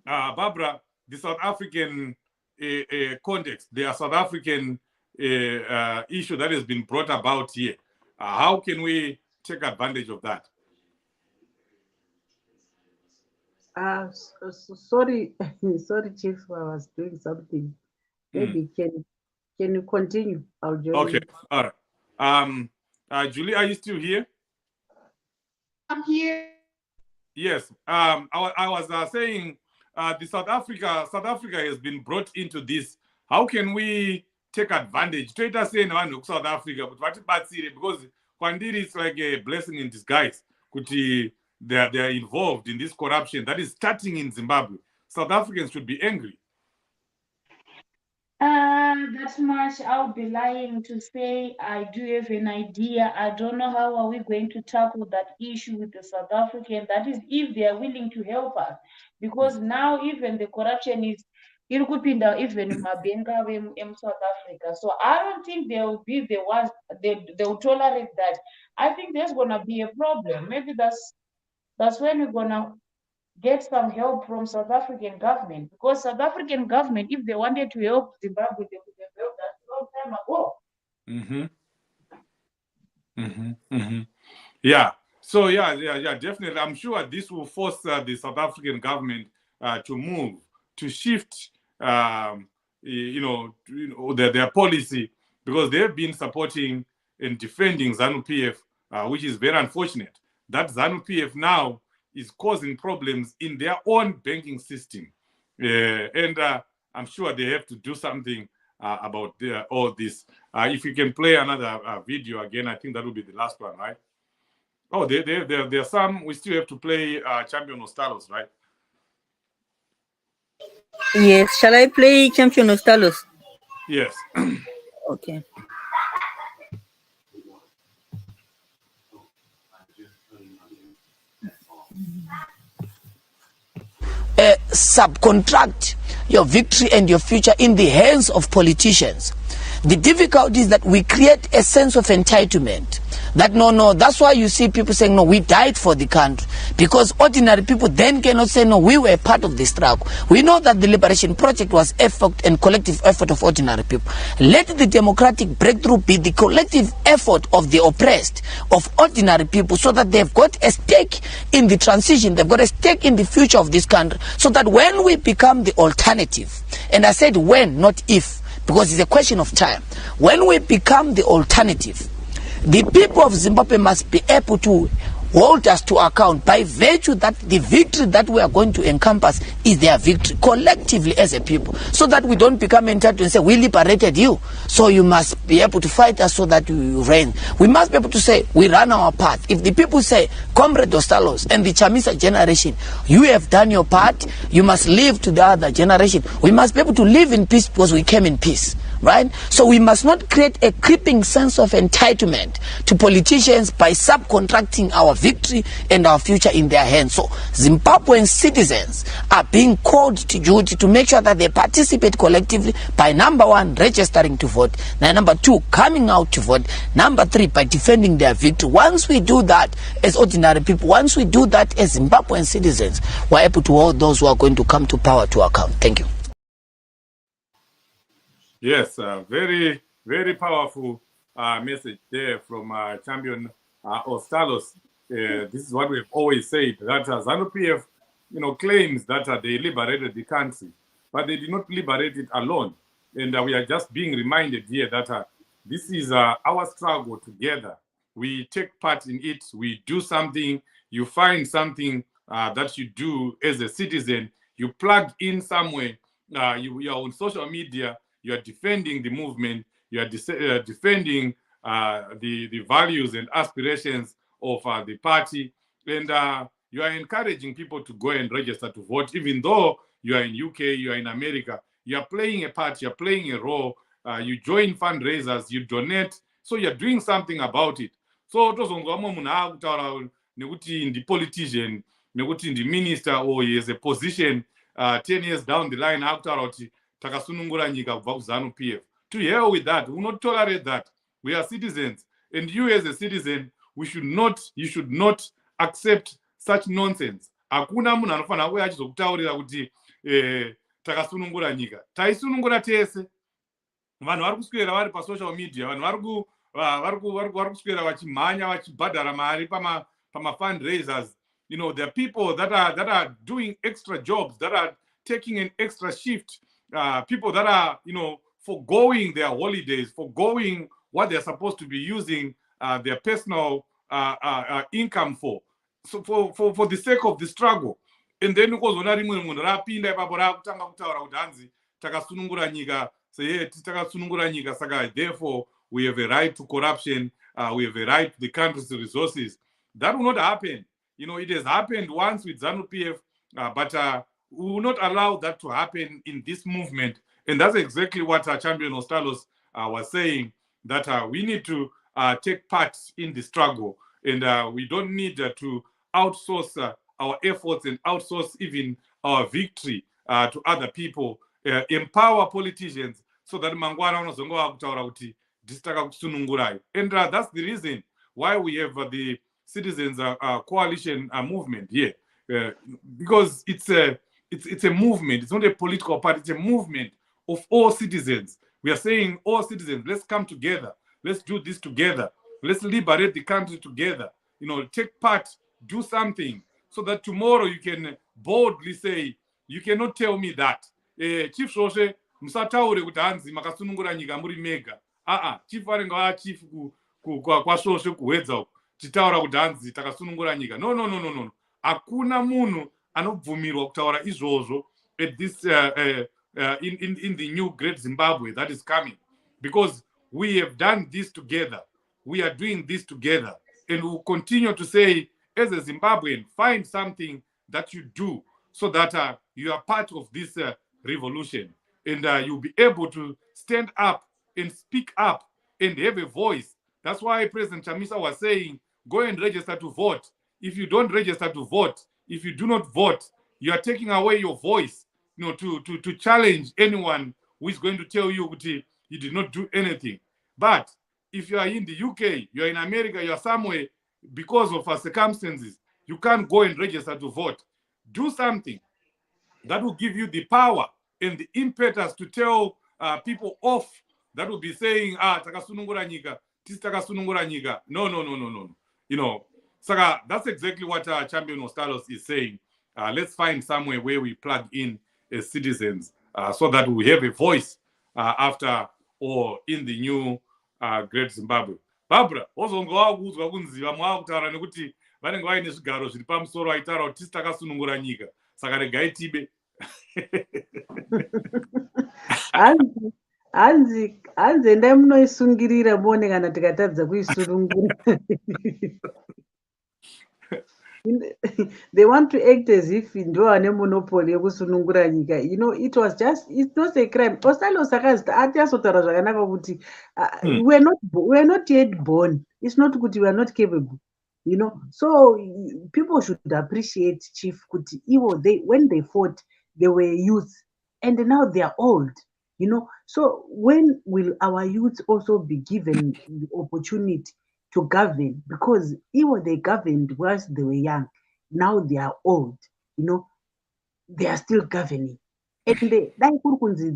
Barbara, the South African context, the South African issue that has been brought about here, how can we take advantage of that? Sorry, sorry, Chief, I was doing something. Maybe can you continue? I'll join. Okay, you. all right. Julie, are you still here? I'm here. Yes. I was saying the South Africa has been brought into this. How can we take advantage? Twitter saying South Africa, but because Kwandiri is like a blessing in disguise. They're involved in this corruption that is starting in Zimbabwe. South Africans should be angry. That much I'll be lying to say I do have an idea. I don't know how are we going to tackle that issue with the South African. That is, if they are willing to help us, because now even the corruption iri kupinda even mabhenga South Africa. So I don't think they will be the ones they will tolerate that. I think there's gonna be a problem. Maybe that's when we're gonna get some help from South African government, because South African government, if they wanted to help Zimbabwe, they could have helped that a long time ago. Yeah. So yeah, definitely. I'm sure this will force the South African government to move, to shift, their policy, because they've been supporting and defending Zanu PF, which is very unfortunate. That Zanu PF now is causing problems in their own banking system, and I'm sure they have to do something about all this. If you can play another video again, I think that will be the last one, right? Oh, there are some. We still have to play Champion Ostalos, right? Yes. Shall I play Champion Ostalos? Yes. Okay. Subcontract your victory and your future in the hands of politicians. The difficulty is that we create a sense of entitlement. That no, that's why you see people saying, no, we died for the country. Because ordinary people then cannot say, no, we were part of the struggle. We know that the liberation project was effort and collective effort of ordinary people. Let the democratic breakthrough be the collective effort of the oppressed, of ordinary people, so that they've got a stake in the transition, they've got a stake in the future of this country, so that when we become the alternative, and I said when, not if, because it's a question of time, when we become the alternative, the people of Zimbabwe must be able to hold us to account by virtue that the victory that we are going to encompass is their victory collectively as a people, so that we don't become entitled and say, we liberated you, so you must be able to fight us so that you reign. We must be able to say, we run our path. If the people say, Comrade Ostalos and the Chamisa generation, you have done your part, you must live to the other generation, we must be able to live in peace because we came in peace. Right? So we must not create a creeping sense of entitlement to politicians by subcontracting our victory and our future in their hands. So Zimbabwean citizens are being called to duty to make sure that they participate collectively by, number one, registering to vote, and number two, coming out to vote, number three, by defending their victory. Once we do that as ordinary people, once we do that as Zimbabwean citizens, we're able to hold those who are going to come to power to account. Thank you. Yes, very, very powerful message there from Champion Ostalos. This is what we've always said, that Zanu PF, claims that they liberated the country, but they did not liberate it alone. And we are just being reminded here that this is our struggle together. We take part in it. We do something. You find something that you do as a citizen. You plug in somewhere. You are on social media. You are defending the movement. You are defending the values and aspirations of the party. And you are encouraging people to go and register to vote, even though you are in UK, you are in America. You are playing a part, you are playing a role. You join fundraisers, you donate. So you are doing something about it. So the politician, the minister, or he has a position 10 years down the line, Takasunungura Nyika Zanu PF. To hell with that. We will not tolerate that. We are citizens. And you as a citizen, you should not accept such nonsense. Hakuna munhu anofana kuuya achizokutaurira kuti takasunungura nyika. Taisunungura tese. Vanhu vari kuswera vari pasocial media. Vanhu vari kuswera vachimhanya vachibhadhara mari pama fundraisers. There are people that are doing extra jobs, that are taking an extra shift. People that are, foregoing their holidays, foregoing what they're supposed to be using their personal income for. So for the sake of the struggle. And then ukuzona rimwe munhu rapinda ipapo rakutanga kutaura kuti hanzi takasunungura nyika. So takasunungura nyika, saka therefore we have a right to corruption, we have a right to the country's resources. That will not happen. It has happened once with Zanu PF, but we will not allow that to happen in this movement. And that's exactly what Champion Ostalos was saying, that we need to take part in the struggle. And we don't need to outsource our efforts and outsource even our victory to other people. empower politicians so that mangwana unozonga wakutaura kuti ndisitaka kusunungurai. And that's the reason why we have the citizens coalition movement here, because it's a movement. It's not a political party. It's a movement of all citizens. We are saying, all citizens, let's come together. Let's do this together. Let's liberate the country together. You know, take part, do something, so that tomorrow you can boldly say, you cannot tell me that. Chief Shoshe, musataure kuti hanzi makasunungura nyika muri mega. Chief arenga chief kwa Shoshe kuwedza uku. Titaura kuti hanzi takasunungura nyika. No. Hakuna munhu anobvumirwa kutaura izvozvo at this in the new great Zimbabwe that is coming, because we have done this together. We are doing this together, and we will continue to say, as a Zimbabwean, find something that you do so that you are part of this revolution, and you'll be able to stand up and speak up and have a voice. That's why President Chamisa was saying, go and register to vote. If you don't register to vote, if you do not vote, you are taking away your voice, you know, to challenge anyone who is going to tell you that you did not do anything. But if you are in the UK, you are in America, you are somewhere, because of circumstances, you can't go and register to vote. Do something that will give you the power and the impetus to tell people off that will be saying, takasunungura nyika, tisi takasunungura nyika. No. You know, Saka, that's exactly what Champion Ostalos is saying. Let's find somewhere where we plug in as citizens so that we have a voice after or in the new great Zimbabwe. Barbara, ozonga wakuzwa kunziva mwakutaura nekuti vanenge vaine zvigaro zviri pamusoro vaitaura kuti tisi takasunungura nyika. Saka regai tibe. hanzi endai munoisungirira muone kana tikatadza kuisunungura. They want to act as if ndo ane monopoly yekusunungura nyika. You know, it's not a crime. Ostalo sakazita atiasotaura zvakanaka kuti we're not yet born. It's not kuti we are not capable. You know, so people should appreciate Chief kuti when they fought, they were youth, and now they are old. You know, so when will our youth also be given the opportunity to govern? Because they governed whilst they were young. Now they are old. You know, they are still governing. And they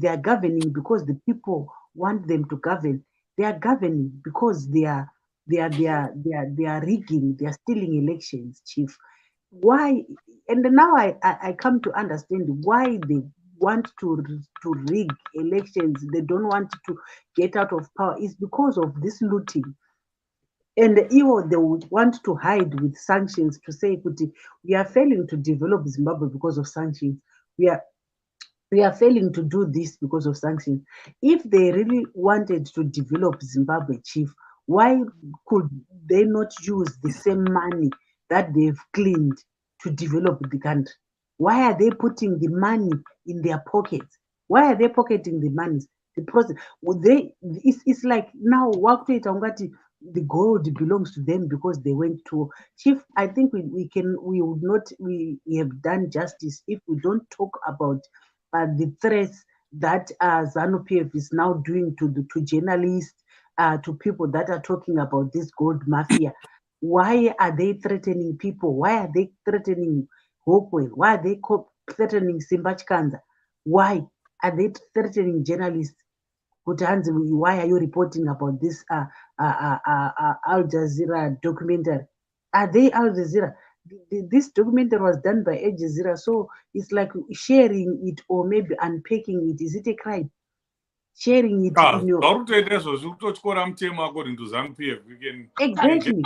are governing because the people want them to govern. They are governing because they are rigging, they are stealing elections, Chief. Why? And now I come to understand why they want to rig elections. They don't want to get out of power. It's because of this looting. And they would want to hide with sanctions to say, we are failing to develop Zimbabwe because of sanctions. We are failing to do this because of sanctions. If they really wanted to develop Zimbabwe, Chief, why could they not use the same money that they've cleaned to develop the country? Why are they putting the money in their pockets? Why are they pocketing the money? The process, it's like now the gold belongs to them because they went to Chief. I think we have done justice if we don't talk about the threats that Zanu PF is now doing to journalists, to people that are talking about this gold mafia. Why are they threatening people? Why are they threatening Hopewell? Why are they threatening Simbachkanza? Why are they threatening journalists? Why are you reporting about this Al Jazeera documentary? Are they Al Jazeera? This documentary was done by Al Jazeera, so it's like sharing it or maybe unpacking it. Is it a crime? Sharing it in your... Exactly.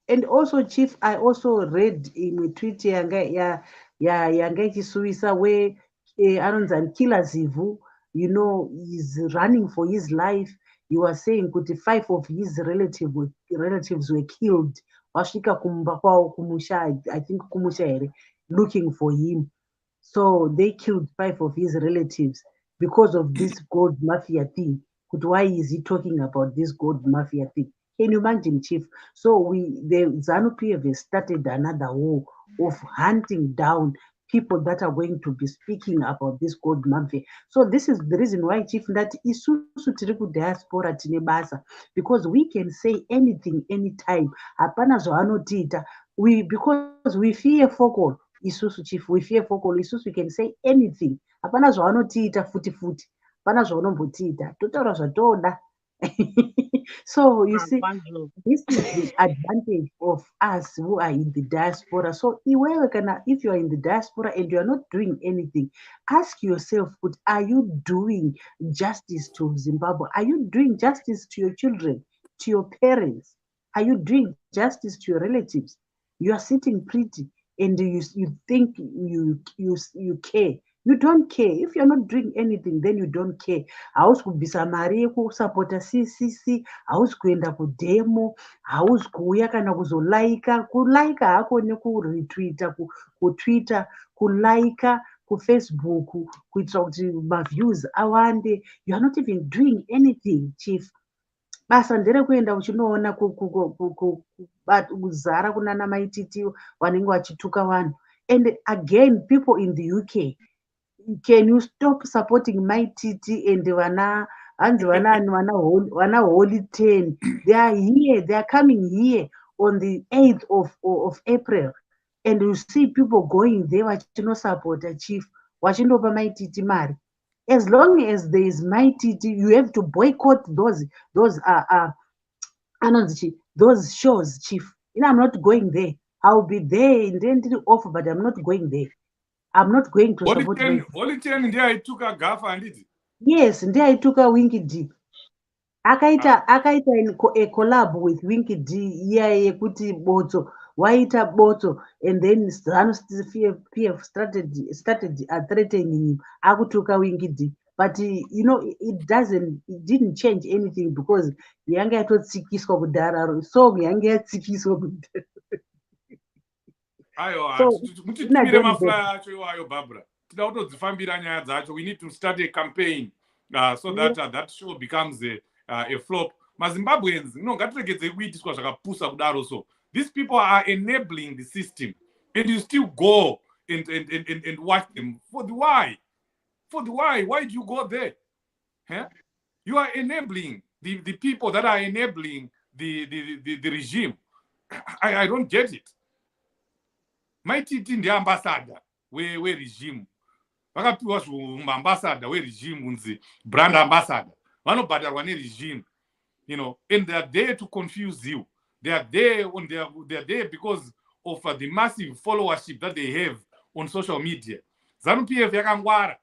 And also, Chief, I also read in a tweet yanga Chisuisa where Aronzan Killer Zivu, you know, is running for his life. You are saying 5 of his relatives were killed. Washika Kumbakwa Kumusha, I think Kumusha, looking for him. So they killed 5 of his relatives because of this gold mafia thing. Why is he talking about this gold mafia thing? Can you imagine, Chief? So the Zanu PF started another war of hunting down people that are going to be speaking about this gold mafia. So this is the reason why, Chief, that isusu tiri kudiaspora tine basa, because we can say anything anytime. Hapana zvavanotiita. Because we fear focal. Isusu, Chief, we fear focal. Isusu, we can say anything. Hapana zvavanotiita futi. Hapana zvavanombotiita. Totaura zvatoda. So you see, this is the advantage of us who are in the diaspora. So if you are in the diaspora and you are not doing anything, ask yourself, are you doing justice to Zimbabwe? Are you doing justice to your children, to your parents? Are you doing justice to your relatives? You are sitting pretty and you think you care. You don't care. If you're not doing anything, then you don't care. Hausi kubvisa mari yekusapota CCC, hausi kuenda kudemo, hausi kuuya kana kuzolaika. Kulaika hako nekuretweeta kutwitter, kulaika kufacebook, kuitira kuti maviews awande. You are not even doing anything, Chief. Basa nderekuenda uchinoona kuzara kunana maititi vanenge vachituka vanhu. And again, people in the UK, can you stop supporting my TT and vana Holy 10? They are here, they are coming here on the 8th of April. And you see people going there, wachino support a Chief, wachinopa my TT mari. As long as there is my TT, you have to boycott those shows, Chief. I'm not going there. I'll be there in the offer, but I'm not going there. I'm not going to support my... Holy 10 ndiye aituka gafa handiti? Yes, ndiye aituka Winky D. Akaita a collab with Winky D yekuti Botso, waita Botso, and then Zanu PF started threatening him. Akutuka Winky D. But it didn't change anything because yanga yatotsikiswa kudhara, so yanga yatsikiswa kudhara. Mutitumire maflyer acho iwayo, Barbara. Tida kutodzifambira nyaya dzacho. We need to start a campaign so that that show becomes a flop. MaZimbabweans, ngatiregedze kuitiswa zvakapusa kudaro so. These people are enabling the system, and you still go and watch them. For the why? For the why? Why do you go there? Huh? You are enabling the people that are enabling the regime. I don't get it. My titi ndi ambassador we regime. Vakapiwa ambassador we regime unzi brand ambassador. Vanobhadharwa regime, and they are there to confuse you. They are there they are there because of the massive followership that they have on social media. Zanu PF yakangwara,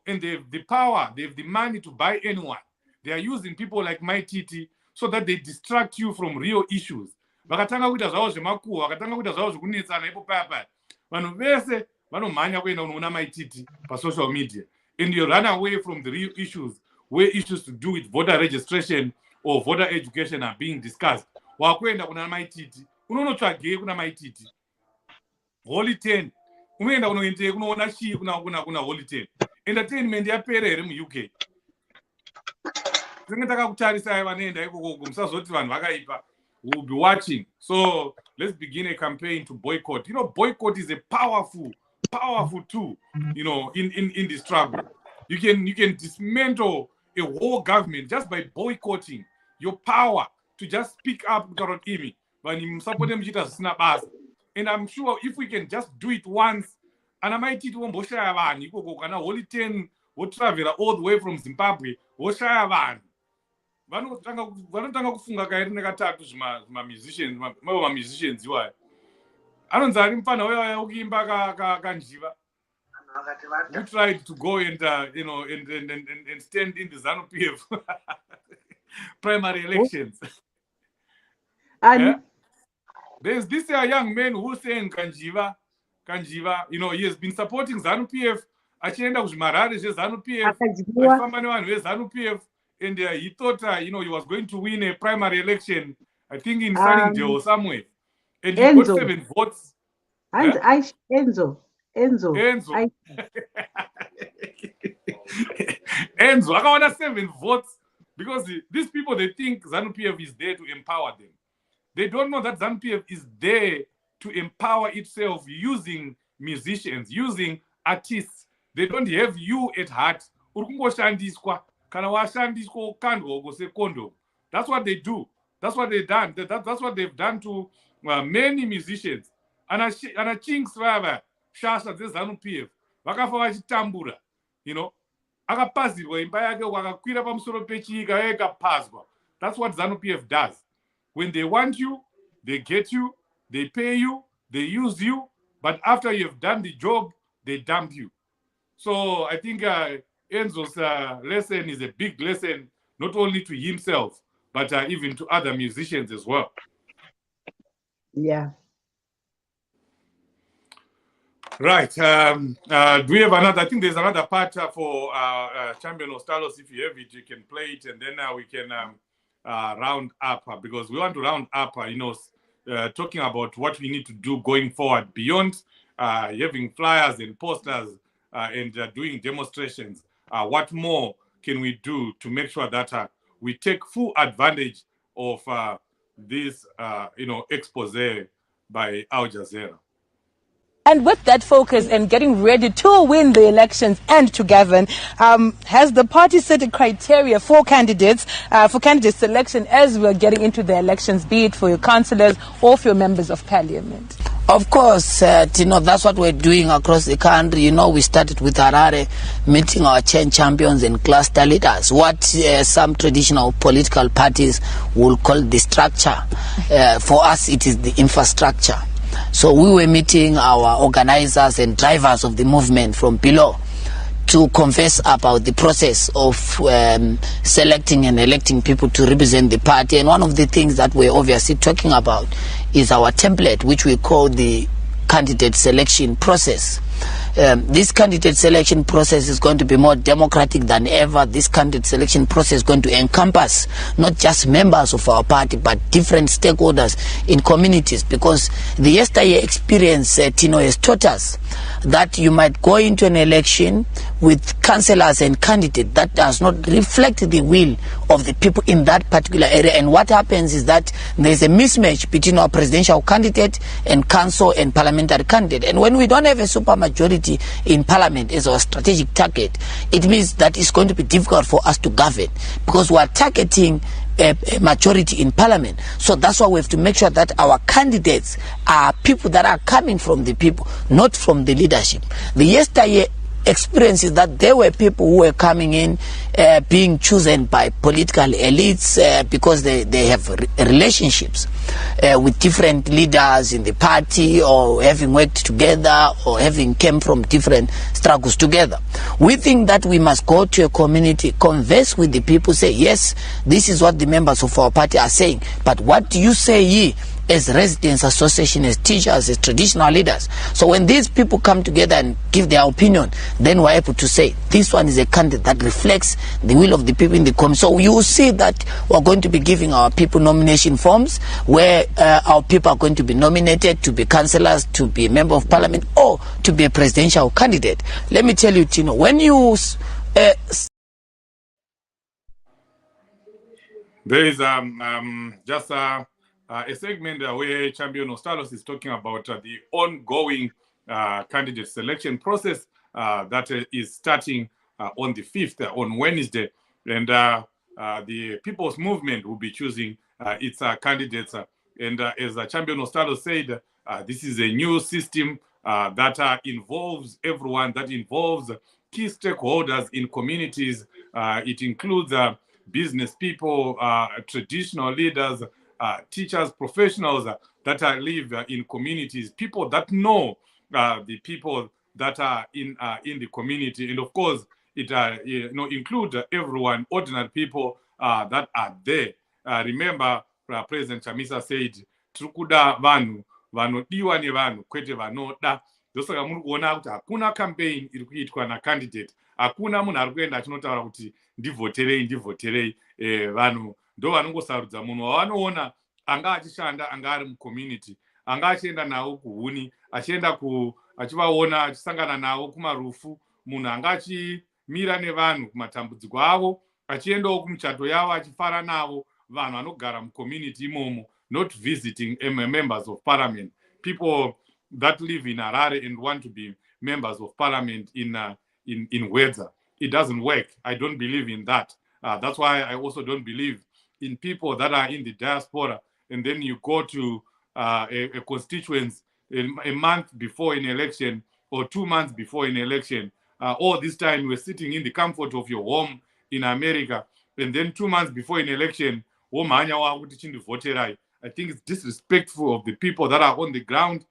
and they have the power, they have the money to buy anyone. They are using people like my titi so that they distract you from real issues. Vakatanga kuita zvavo zvemakuhwa, vakatanga kuita zvavo zvekunetsana ipo paya. Vanhu vese vanomhanya kuenda kunoona maititi pasocial media. And you run away from the real issues, where issues to do with voter registration or voter education are being discussed. Wakuenda kuna maititi, unonotsvagei kuna maititi? Holy 10. Unoenda kunoende kunoona chii kuna Holy 10. Entertainment yapera here muUK. Tinenge takakutarisai vanoenda ikoko, musazoti vanhu vakaipa. We'll be watching. So let's begin a campaign to boycott. Boycott is a powerful tool, in the struggle. You can dismantle a whole government just by boycotting. Your power to just speak up. And I'm sure if we can just do it once, and I might eat one Holy 10 will travel all the way from Zimbabwe. Vanotanga kufunga kairi nekatatu musicians iwayo. Anonzi ari mufana uya ukuimba kanjiva. We tried to go and stand in the Zanu PF primary elections. There's this young man who sang Kanjiva. He has been supporting Zanu PF. Achienda kuzvimarare zveZanu PF. Achifamba nevanhu veZanu PF. And he thought, he was going to win a primary election, I think in Sunningdale or somewhere. And he got 7 votes. And Enzo. Enzo, I got 7 votes because these people, they think Zanu PF is there to empower them. They don't know that Zanu PF is there to empower itself using musicians, using artists. They don't have you at heart. That's what they do. That's what they've done. That's what they've done to many musicians. And I chinks shasha Zanu PF. Vakafa vachitambura, you know. Akapazirwa imba yake wakakwira pamusoro pechika ekapazwa. That's what Zanu PF does. When they want you, they get you, they pay you, they use you, but after you've done the job, they dump you. So I think Enzo's lesson is a big lesson, not only to himself, but even to other musicians as well. Yeah. Right. Do we have another? I think there's another part for Champion Ostalos. If you have it, you can play it, and then we can round up because we want to round up, talking about what we need to do going forward beyond having flyers and posters and doing demonstrations. What more can we do to make sure that we take full advantage of this, expose by Al Jazeera? And with that focus and getting ready to win the elections and to govern, has the party set a criteria for candidates, for candidate selection as we're getting into the elections, be it for your councillors or for your members of parliament? Of course, that's what we're doing across the country. We started with Padare, meeting our chain champions and cluster leaders, what some traditional political parties will call the structure. For us, it is the infrastructure. So we were meeting our organizers and drivers of the movement from below to converse about the process of selecting and electing people to represent the party. And one of the things that we're obviously talking about is our template, which we call the candidate selection process. This candidate selection process is going to be more democratic than ever. This candidate selection process is going to encompass not just members of our party, but different stakeholders in communities, because the yesteryear experience, has taught us that you might go into an election with councillors and candidates that does not reflect the will of the people in that particular area. And what happens is that there's a mismatch between our presidential candidate and council and parliamentary candidate. And when we don't have a supermajority in parliament as our strategic target, it means that it's going to be difficult for us to govern, because we are targeting a majority in parliament. So that's why we have to make sure that our candidates are people that are coming from the people, not from the leadership. The yesteryear experience is that there were people who were coming in being chosen by political elites because they have relationships with different leaders in the party, or having worked together, or having came from different struggles together. We think that we must go to a community, converse with the people, say, yes, this is what the members of our party are saying, but what do you say ye as residents association, as teachers, as traditional leaders? So when these people come together and give their opinion, then we're able to say this one is a candidate that reflects the will of the people in the community. So you will see that we're going to be giving our people nomination forms where our people are going to be nominated to be councillors, to be a member of parliament, or to be a presidential candidate. Let me tell you, Tino, when you there is just a segment where Champion Ostalos is talking about the ongoing candidate selection process that is starting on the 5th, on Wednesday. And the People's Movement will be choosing its candidates. And as Champion Ostalos said, this is a new system that involves everyone, that involves key stakeholders in communities. It includes business people, traditional leaders, teachers, professionals that live in communities, people that know the people that are in the community, and of course, it include everyone, ordinary people that are there. Remember, President Chamisa said, "Trukuda vanhu vanodiwa nevanhu kwete vanoda." Ndosaka muri kuona kuti hakuna campaign iri kuitwa na-candidate, hakuna munhu ari kuenda achinotaura kuti ndivhoterei. Vanhu ndo vanongosarudza munhu wavanoona anga achishanda, anga ari mucommunity, anga achienda nawo kuhuni, achivaona achisangana nawo kumarufu, munhu anga achimira nevanhu kumatambudziko avo, achiendawo kumuchato yavo, achifara navo, vanhu vanogara mucommunity imomo, not visiting members of parliament. People that live in Harare and want to be members of parliament in Wedza. It doesn't work. I don't believe in that. That's why I also don't believe in people that are in the diaspora, and then you go to a constituency a month before an election or 2 months before an election. All this time we're sitting in the comfort of your home in America, and then 2 months before an election, I think it's disrespectful of the people that are on the ground.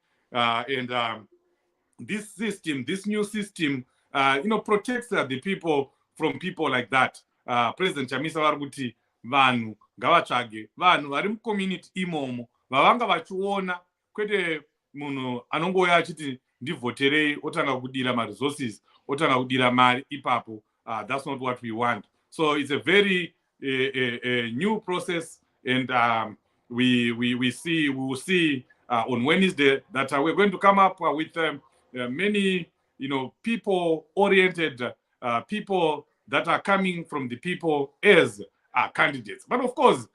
This system, this new system, protects the people from people like that. President Chamisa Warguti, vanhu ngavatsvage vanhu vari mucommunity imomo vavanga vachiona kwete munhu anongouya achiti ndivhoterei otanga kudira maresources otanga kudira mari ipapo. That's not what we want. So it's a very new process, and we will see on Wednesday that we're going to come up with many people oriented people that are coming from the people as candidates. But of course,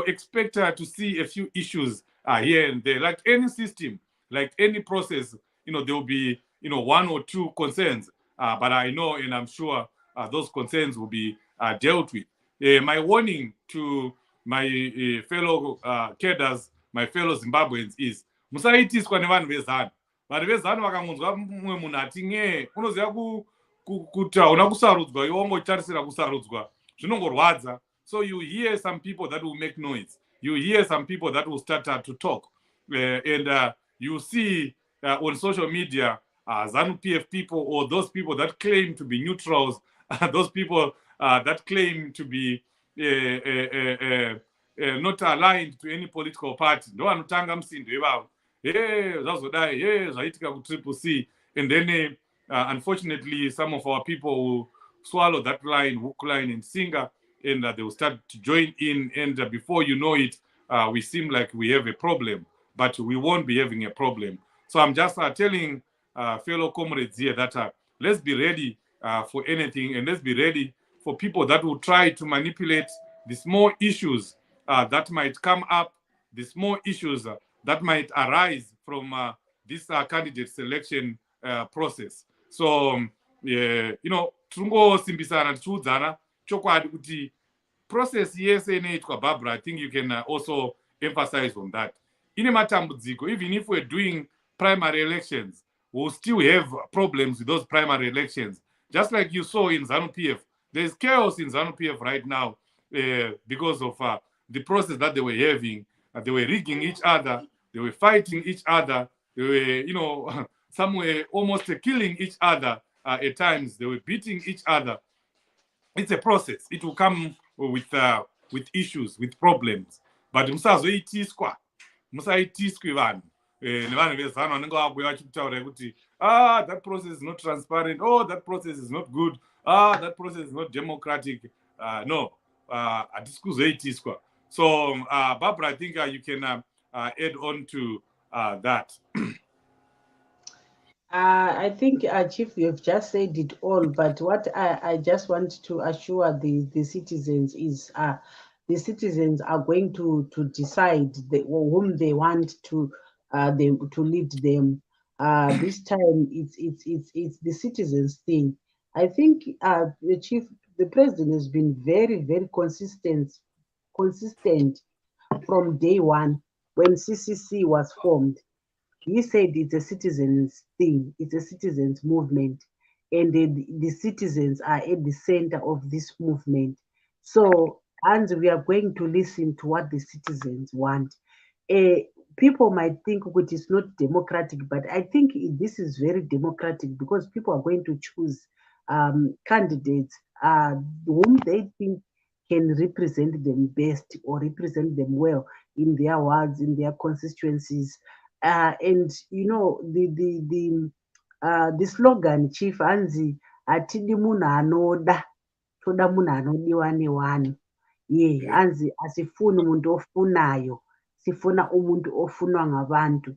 expect to see a few issues here and there. Like any system, like any process, there will be 1 or 2 concerns. But I know, and I'm sure those concerns will be dealt with. My warning to my fellow cadres, my fellow Zimbabweans is musaitiswa nevanhu vezanu. Vanhu vezanu vakangonzwa mumwe munhu ati nye unoziva kuti hauna kusarudzwa iwe wangotarisira kusarudzwa zvinongorwadza. So you hear some people that will make noise. You hear some people that will start to talk. And you see on social media Zanu PF people, or those people that claim to be neutrals, those people that claim to be not aligned to any political party. No anotanga msindo ivavo. Zvazodai, zvaitika ku CCC. And then unfortunately some of our people will swallow that line, hook, line and sinker, and they will start to join in, and before you know it, we seem like we have a problem, but we won't be having a problem. So I'm just telling fellow comrades here that let's be ready for anything, and let's be ready for people that will try to manipulate the small issues that might come up, the small issues that might arise from this candidate selection process. So, tungosimbisana tichiudzana chokwadi kuti process yese inoitwa, Barbara, I think you can also emphasize on that. Ine matambudziko, even if we're doing primary elections, we'll still have problems with those primary elections. Just like you saw in Zanu PF, there's chaos in Zanu PF right now because of the process that they were having. They were rigging each other, they were fighting each other, they were, some were almost killing each other at times, they were beating each other. It's a process. It will come with issues, with problems. But musaitiswe vanhu. Nevanhu vezano vanenge vabhuya vachikutaura kuti that process is not transparent, that process is not good, that process is not democratic. No, hatisi kuzoitiswa. So Barbara, I think you can add on to that. I think, Chief, you've just said it all, but what I just want to assure the citizens is the citizens are going to decide whom they want to lead them. This time it's the citizens' thing. I think the Chief, the President has been very, very consistent from day one when CCC was formed. He said it's a citizens' thing, it's a citizens' movement, and the citizens are at the center of this movement. So, and we are going to listen to what the citizens want. People might think it is not democratic, but I think this is very democratic because people are going to choose candidates whom they think can represent them best or represent them well in their wards, in their constituencies. And the slogan, Chief, Anzi atidi munhu anoda, toda munhu anodiwa nevanhu. Anzi asifuni muntu ofunayo, sifuna umuntu ofunwa ngabantu.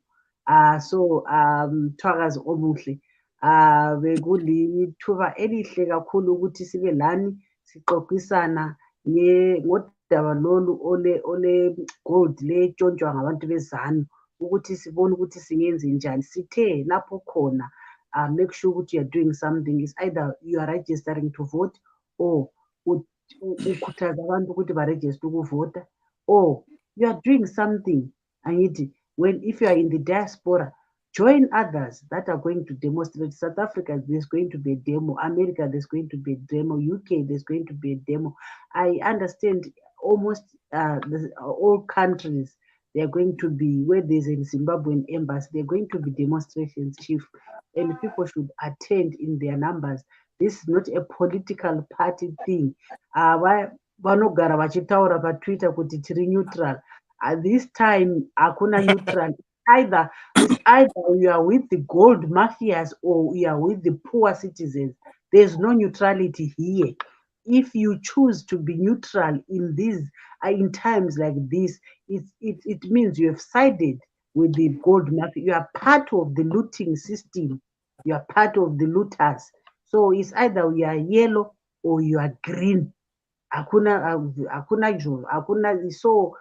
So Thwakazi omuhle, bekulithuba elihle kakhulu ukuthi sibe lani sixoxisana ngodaba lolu ole gold le tshontshwa ngabantu bezanu ukuthi sibone ukuthi singenze njani. Sithe lapho khona, make sure ukuthi you are doing something. Is either you are registering to vote, or ukhuthaza abantu ukuthi baregister ukuvota, or you are doing something. Angithi, if you are in the diaspora, join others that are going to demonstrate. South Africa, there's going to be a demo. America, there's going to be a demo. UK, there's going to be a demo. I understand almost all countries, they're going to be, where there's a Zimbabwean embassy, they're going to be demonstrations, Chief, and people should attend in their numbers. This is not a political party thing. Vanogara vachitaura paTwitter kuti tiri neutral. At this time, hakuna neutral. It's either you are with the gold mafias or you are with the poor citizens. There's no neutrality here. If you choose to be neutral in these, in times like this, it means you have sided with the gold mafia. You are part of the looting system. You are part of the looters. So it's either you are yellow or you are green. So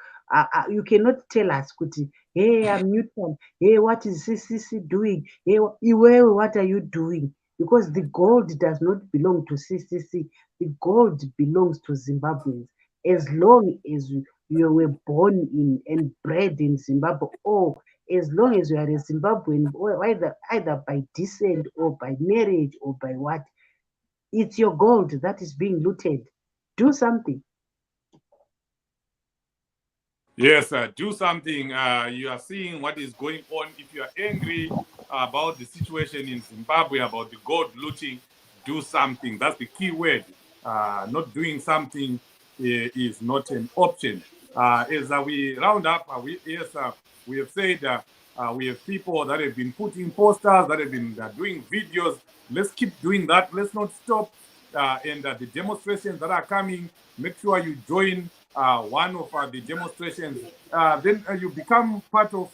you cannot tell us, Kuti, hey, I'm neutral. Hey, what is CCC doing? Hey, what are you doing? Because the gold does not belong to CCC. The gold belongs to Zimbabweans. As long as you were born in and bred in Zimbabwe, or as long as you are a Zimbabwean, or either by descent or by marriage or by what, it's your gold that is being looted. Do something. Yes, do something. You are seeing what is going on. If you are angry about the situation in Zimbabwe, about the gold looting, do something. That's the key word. Not doing something is not an option. As we round up, we have said we have people that have been putting posters, that have been doing videos. Let's keep doing that. Let's not stop. And the demonstrations that are coming, make sure you join one of the demonstrations. Then you become part of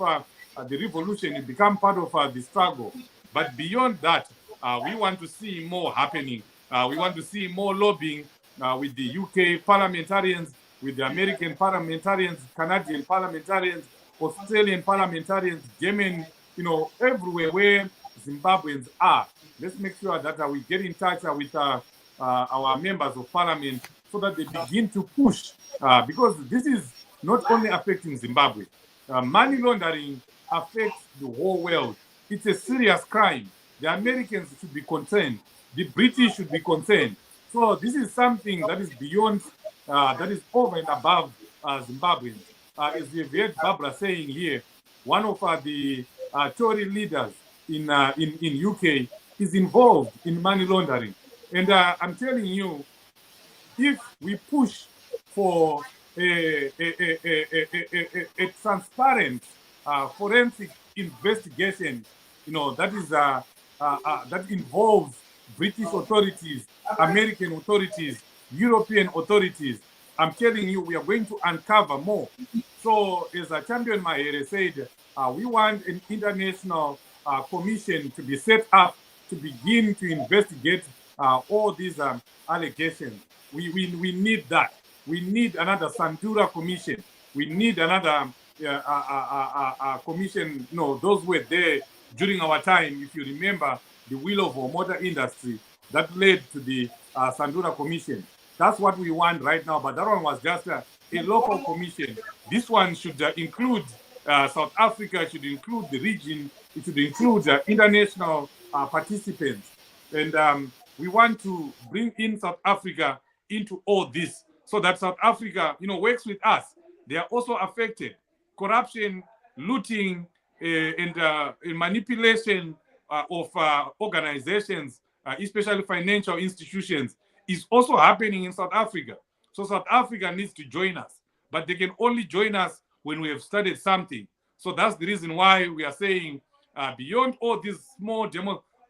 the revolution. You become part of the struggle. But beyond that, we want to see more happening. We want to see more lobbying with the UK parliamentarians, with the American parliamentarians, Canadian parliamentarians, Australian parliamentarians, German, everywhere where Zimbabweans are. Let's make sure that we get in touch with our members of parliament so that they begin to push, because this is not only affecting Zimbabwe. Money laundering affects the whole world. It's a serious crime. The Americans should be concerned. The British should be concerned. So this is something that is beyond, that is over and above Zimbabweans. As we've heard Barbara saying here, one of the Tory leaders in UK is involved in money laundering. And I'm telling you, if we push for a transparent forensic investigation, that is that involves British authorities, American authorities, European authorities, I'm telling you, we are going to uncover more. So, as Champion Mahere said, we want an international commission to be set up to begin to investigate all these allegations. We need that. We need another Sandura commission. We need another commission. Those were there during our time. If you remember, the wheel of our motor industry that led to the Sandura commission. That's what we want right now. But that one was just a local commission. This one should include South Africa. It should include the region. It should include international participants. And we want to bring in South Africa into all this so that South Africa, works with us. They are also affected. Corruption, looting, and manipulation of organizations, especially financial institutions, is also happening in South Africa. So South Africa needs to join us, but they can only join us when we have started something. So that's the reason why we are saying beyond all these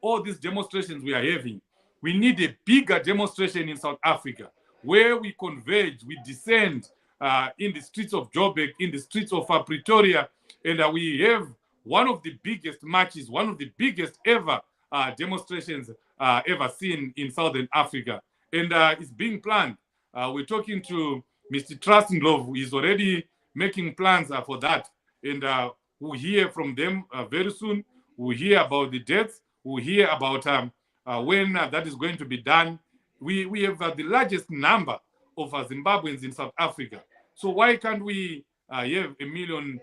all these demonstrations we are having, we need a bigger demonstration in South Africa where we converge, we descend in the streets of Joburg, in the streets of Pretoria, and we have one of the biggest marches, one of the biggest ever demonstrations ever seen in Southern Africa. And it's being planned. We're talking to Mr. Trustinglove, who is already making plans for that. And We'll hear from them very soon. We'll hear about the deaths. We'll hear about when that is going to be done. We have the largest number of Zimbabweans in South Africa. So why can't we have a million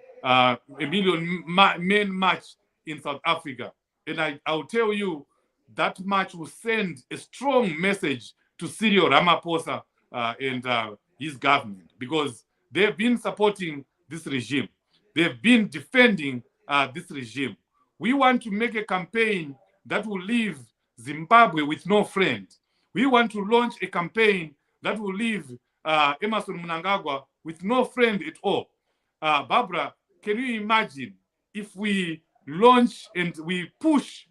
men march in South Africa? And I'll tell you, that march will send a strong message to Cyril Ramaphosa and his government, because they've been supporting this regime. They've been defending this regime. We want to make a campaign that will leave Zimbabwe with no friend. We want to launch a campaign that will leave Emmerson Mnangagwa with no friend at all. Barbara, can you imagine if we launch and we push,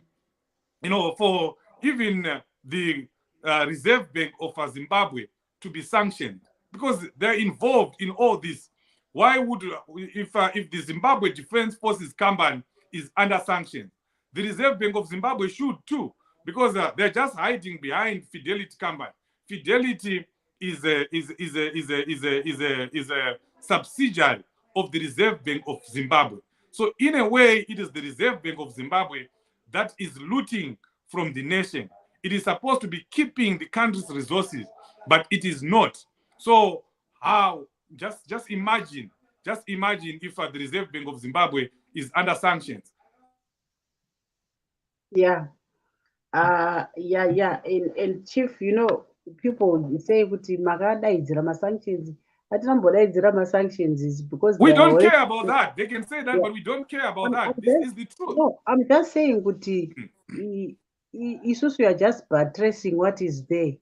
for even the Reserve Bank of Zimbabwe to be sanctioned, because they're involved in all this? Why would, if the Zimbabwe Defense Forces Company is under sanctions, the Reserve Bank of Zimbabwe should too, because they're just hiding behind Fidelity Company. Fidelity is a subsidiary of the Reserve Bank of Zimbabwe. So in a way, it is the Reserve Bank of Zimbabwe that is looting from the nation. It is supposed to be keeping the country's resources, but it is not. So how? Just imagine if the Reserve Bank of Zimbabwe is under sanctions. Yeah. And Chief, people say kuti makadaidzira ma-sanctions. Atinambodaidzira ma-sanctions is because we don't care about that. They can say that, but we don't care about that. This is the truth. No, I'm just saying kuti isusu we are just buttressing what is there.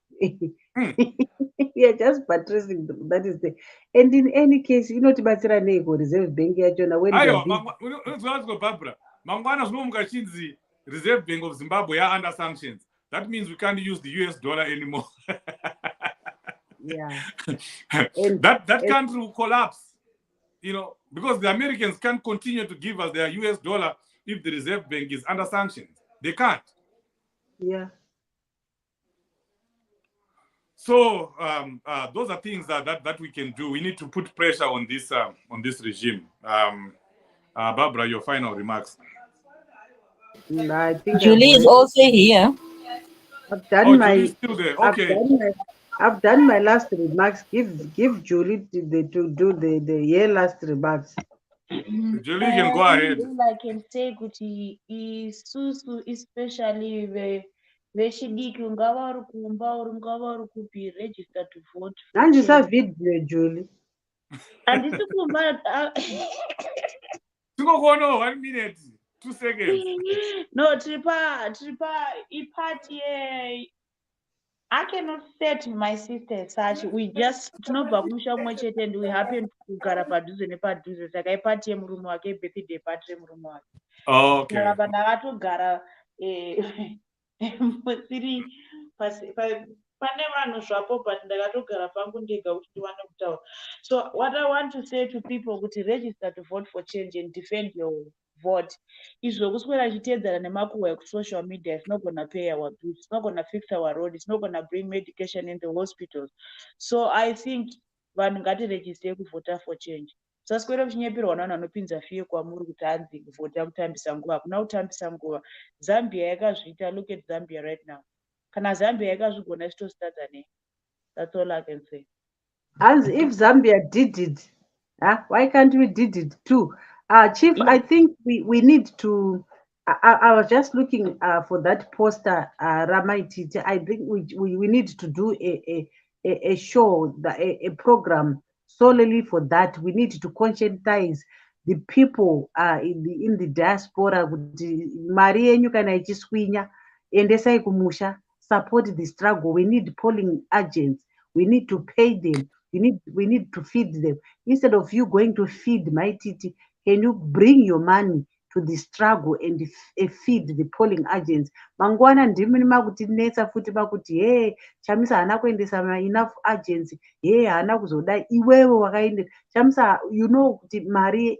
We are just buttressing that is there. And in any case, tibatsira nei Reserve Bank yachona when Barbara, mangwana zvinomuka chinzi Reserve Bank of Zimbabwe are under sanctions. That means we can't use the US dollar anymore. Yeah. That country will collapse, because the Americans can't continue to give us their US dollar if the Reserve Bank is under sanctions. They can't. Yeah. So those are things that we can do. We need to put pressure on this regime. Barbara, your final remarks. I think Julie is also here. I've done Julie's still there. Okay. I've done my last remarks. Give Julie to do the last remarks. Julie, can go ahead. All I can say kuti isusu especially vechidiki ungava uri kumba ungava uri kupi register to vote. Handisa video Julie. Handisi kumba. Tingokuona 1 minute, 2 seconds. No, tripa ipati. I cannot set my sister such. We just tinobva kumusha mumwe chete and we happen kugara padhuze nepadhuze saka ipati yemurume wake birthday party yemurume wake. Okay. Saka pandakatogara tiri pane vanhu zvapo but ndakatogara pangu ndega kuti ndiwane kutaura. So what I want to say to people kuti register to vote for change and defend your vote. Izvo kuswera chiteedzana nemakuhwa ekusocial media, it's not going to pay our bills, it's not going to fix our road, it's not going to bring medication in the hospitals. So I think vanhu ngatiregister kuvhota for change. Saswera kuchinyepirwa navanhu vanopinza fiye kwamuri kuti hanzi kuvhota kutambisa nguva. Hakuna kutambisa nguva. Zambia yakazviita. Look at Zambia right now. Kana Zambia yakazvigona chitostarta nei. That's all I can say. As if Zambia did it, why can't we did it too? Chief, I think we need to. I was just looking for that poster, Ramaititi. I think we need to do a show, a program solely for that. We need to conscientize the people in the diaspora. Mari yenyu kana ichiswinya, endesai kumusha, support the struggle. We need polling agents. We need to pay them. We need to feed them. Instead of you going to feed my titi, can you bring your money to the struggle and feed the polling agents? Mangwana ndimi makutinetsa futi makuti chamisa hana kuendesa enough agents, hana kuzodai iwewe wakaenda chamisa, kuti mari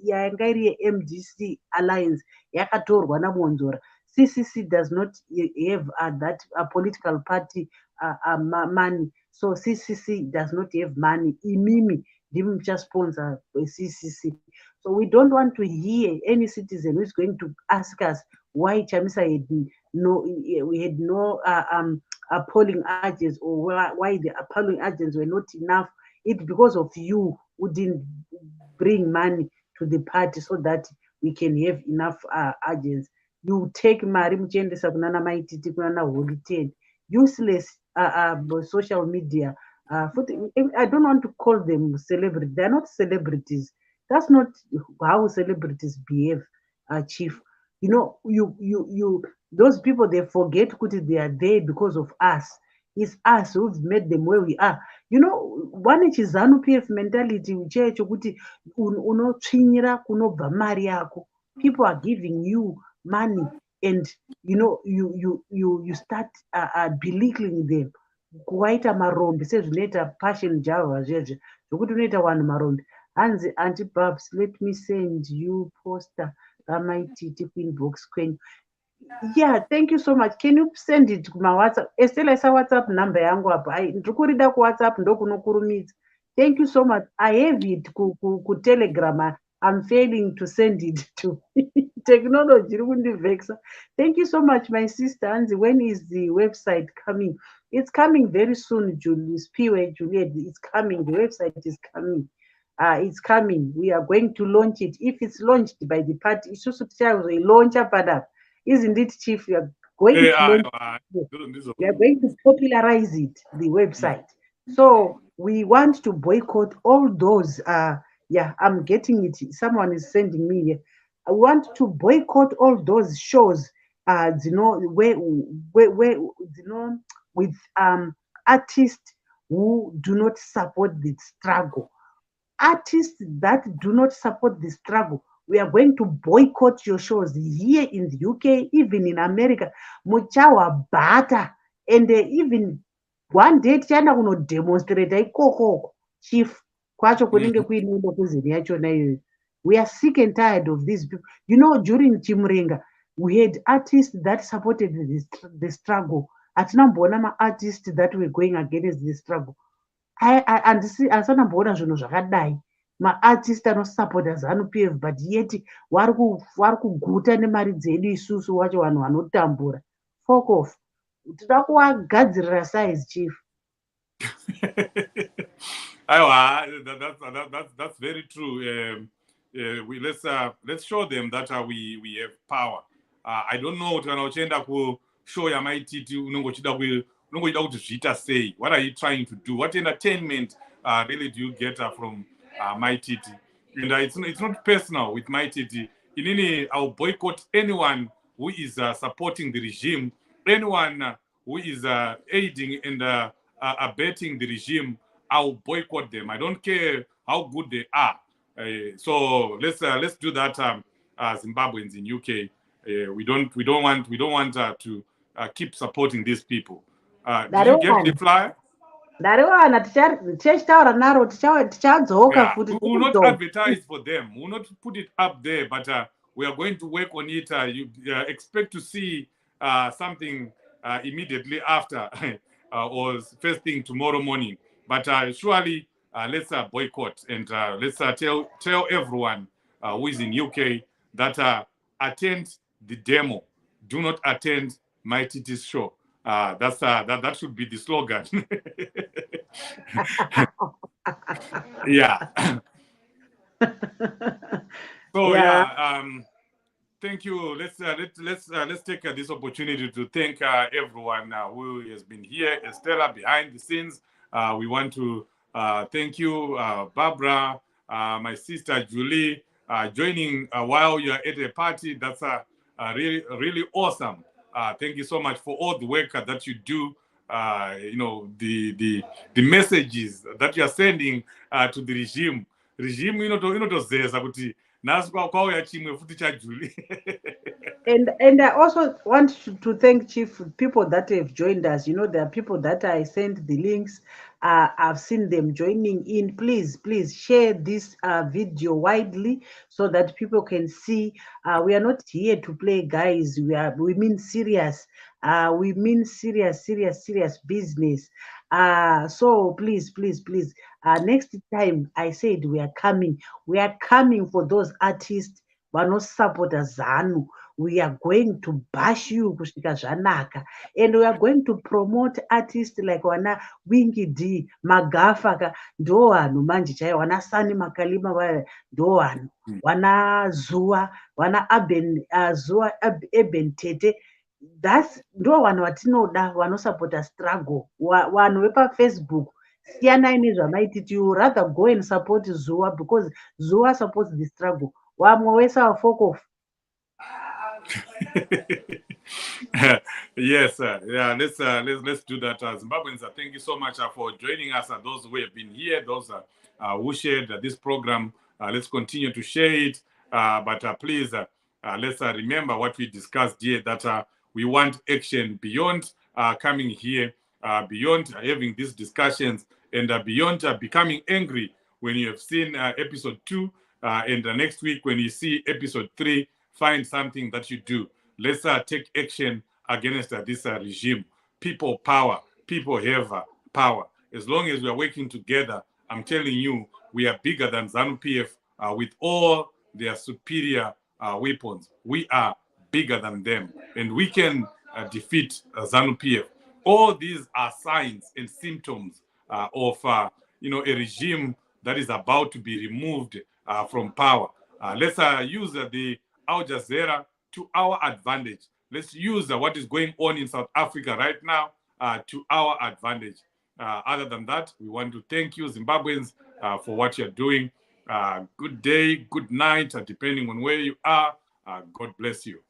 yanga iri MDC alliance yakatorwa naMonzora. CCC does not have that political party money. So CCC does not have money. Imimi ndimi muchasponsor CCC. So we don't want to hear any citizen who is going to ask us why Chamisa had we had no polling agents, or why the polling agents were not enough. It's because of you who didn't bring money to the party so that we can have enough agents. You take mari muchiendesa kunana maititi kunana holy 10 useless social media. I don't want to call them celebrities. They're not celebrities. That's not how celebrities behave, Chief. You know, you those people, they forget they are there because of us. It's us who've made them where we are. You know, one is Zanu PF mentality, kuti unotsvinyira kunobva mari yako. People are giving you money, and you know you start belittling them. Kuwaita marombe sezvinoita passion java zvezve zvokuti unoita vanhu marombe. Hanzi anti Babs, let me send you poster ramaititi kuinbox kwenyu. Yeah, thank you so much. Can you send it to my WhatsApp? Estela isa WhatsApp number yangu apa. Ndiri kurida ku WhatsApp ndokunokurumidza. Thank you so much. I have it ku Telegram. I'm failing to send it to technology. Thank you so much, my sister Anzi. When is the website coming? It's coming very soon, Julius. Juliet, it's coming. The website is coming. It's coming. We are going to launch it. If it's launched by the party, it's also a launch up. Isn't it, Chief? We are going we are going to popularize it, the website. So we want to boycott all those. Yeah, I'm getting it. Someone is sending me here. I want to boycott all those shows. You know, where you know, with artists who do not support the struggle. Artists that do not support the struggle, we are going to boycott your shows here in the UK, even in America. Muchawa bata, and even one day tichanda kuno demonstrate ikoko, Chief, kwacho kunenge kuinondo kuzini yachona iyoyo. We are sick and tired of these people. You know, during Chimurenga, we had artists that supported the struggle. Atinambona ma artists that were going against the struggle. Asanambona zvinhu zvakadai. Ma-artist anosupporta Zanu PF, but yet vari kuguta nemari dzedu isusu wacho vanhu vanotambura. Fuck off. Toda kuvagadzirira size, Chief. That's very true. Let's show them that we have power. I don't know kuti kana uchienda kushow yamaititi unongochida kuti zviita sei. What are you trying to do? What entertainment really do you get from Maititi? And it's not personal with Maititi. I'll boycott anyone who is supporting the regime, anyone who is aiding and abetting the regime. I'll boycott them. I don't care how good they are. So let's do that, Zimbabweans in UK. We don't want to keep supporting these people. Did you get the flyer? We will not advertise for them. We will not put it up there, but we are going to work on it. You expect to see something immediately after or first thing tomorrow morning. But surely let's boycott and let's tell everyone who is in UK that attend the demo. Do not attend Maititi's show. That should be the slogan. Yeah. So yeah. Thank you. Let's take this opportunity to thank everyone who has been here. Estella behind the scenes. We want to thank you, Barbara, my sister Julie, joining while you're at a party. That's really awesome. Thank you so much for all the work that you do. You know, the messages that you are sending to the regime. Regime, inotozeza kuti nasi kwauya chimwe futi chaJulie. And I also want to thank Chief, people that have joined us. You know, there are people that I sent the links. I've seen them joining in. Please share this video widely so that people can see. We are not here to play, guys. We mean serious. We mean serious business. So please, Next time I said we are coming for those artists who support Zanu. We are going to bash you kusvika zvanaka, and we are going to promote artists like wana Winky D, Magafaka, ndo vanhu manje chaivo, wana Sani Makalima vaya ndo vanhu, wana Zua, wana Zua Eben Tete. That's ndo vanhu vatinoda vanosupporta struggle. Vanhu vepaFacebook, siyanai nezvamaititi, you rather go and support Zua because Zua supports the struggle. Wamwe wese folk off. Yes, yeah. Let's do that. Zimbabweans, thank you so much for joining us. Those who have been here, those who shared this program, let's continue to share it. But please, let's remember what we discussed here. That we want action beyond coming here, beyond having these discussions, and beyond becoming angry when you have seen episode 2, and next week when you see episode 3. Find something that you do. Let's take action against this regime. People power. People have power. As long as we are working together, I'm telling you, we are bigger than Zanu PF with all their superior weapons. We are bigger than them, and we can defeat Zanu PF. All these are signs and symptoms of a regime that is about to be removed from power. Let's use the Al Jazeera to our advantage. Let's use what is going on in South Africa right now to our advantage. Other than that, we want to thank you, Zimbabweans, for what you're doing. Good day, good night, depending on where you are. God bless you.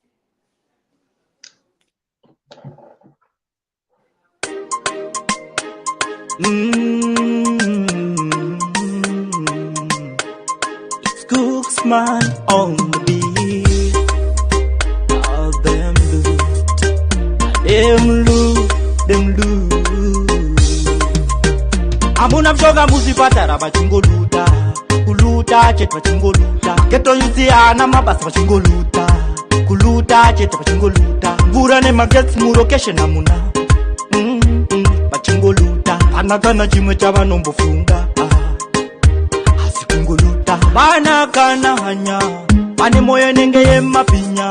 It's Cooksman on the beat. All them loot. Amuna mshoga muzipatara bachingoluta. Kuluta cheta bachingoluta. Geto yuzi ana mabasa bachingoluta. Kuluta cheta bachingoluta. Mvura ne magets mu location amuna. Bachingoluta. Anakana chimwe chava nombofunga. Asikungoluta. Bana kana hanya. Pane moyo nenge ye mapinya.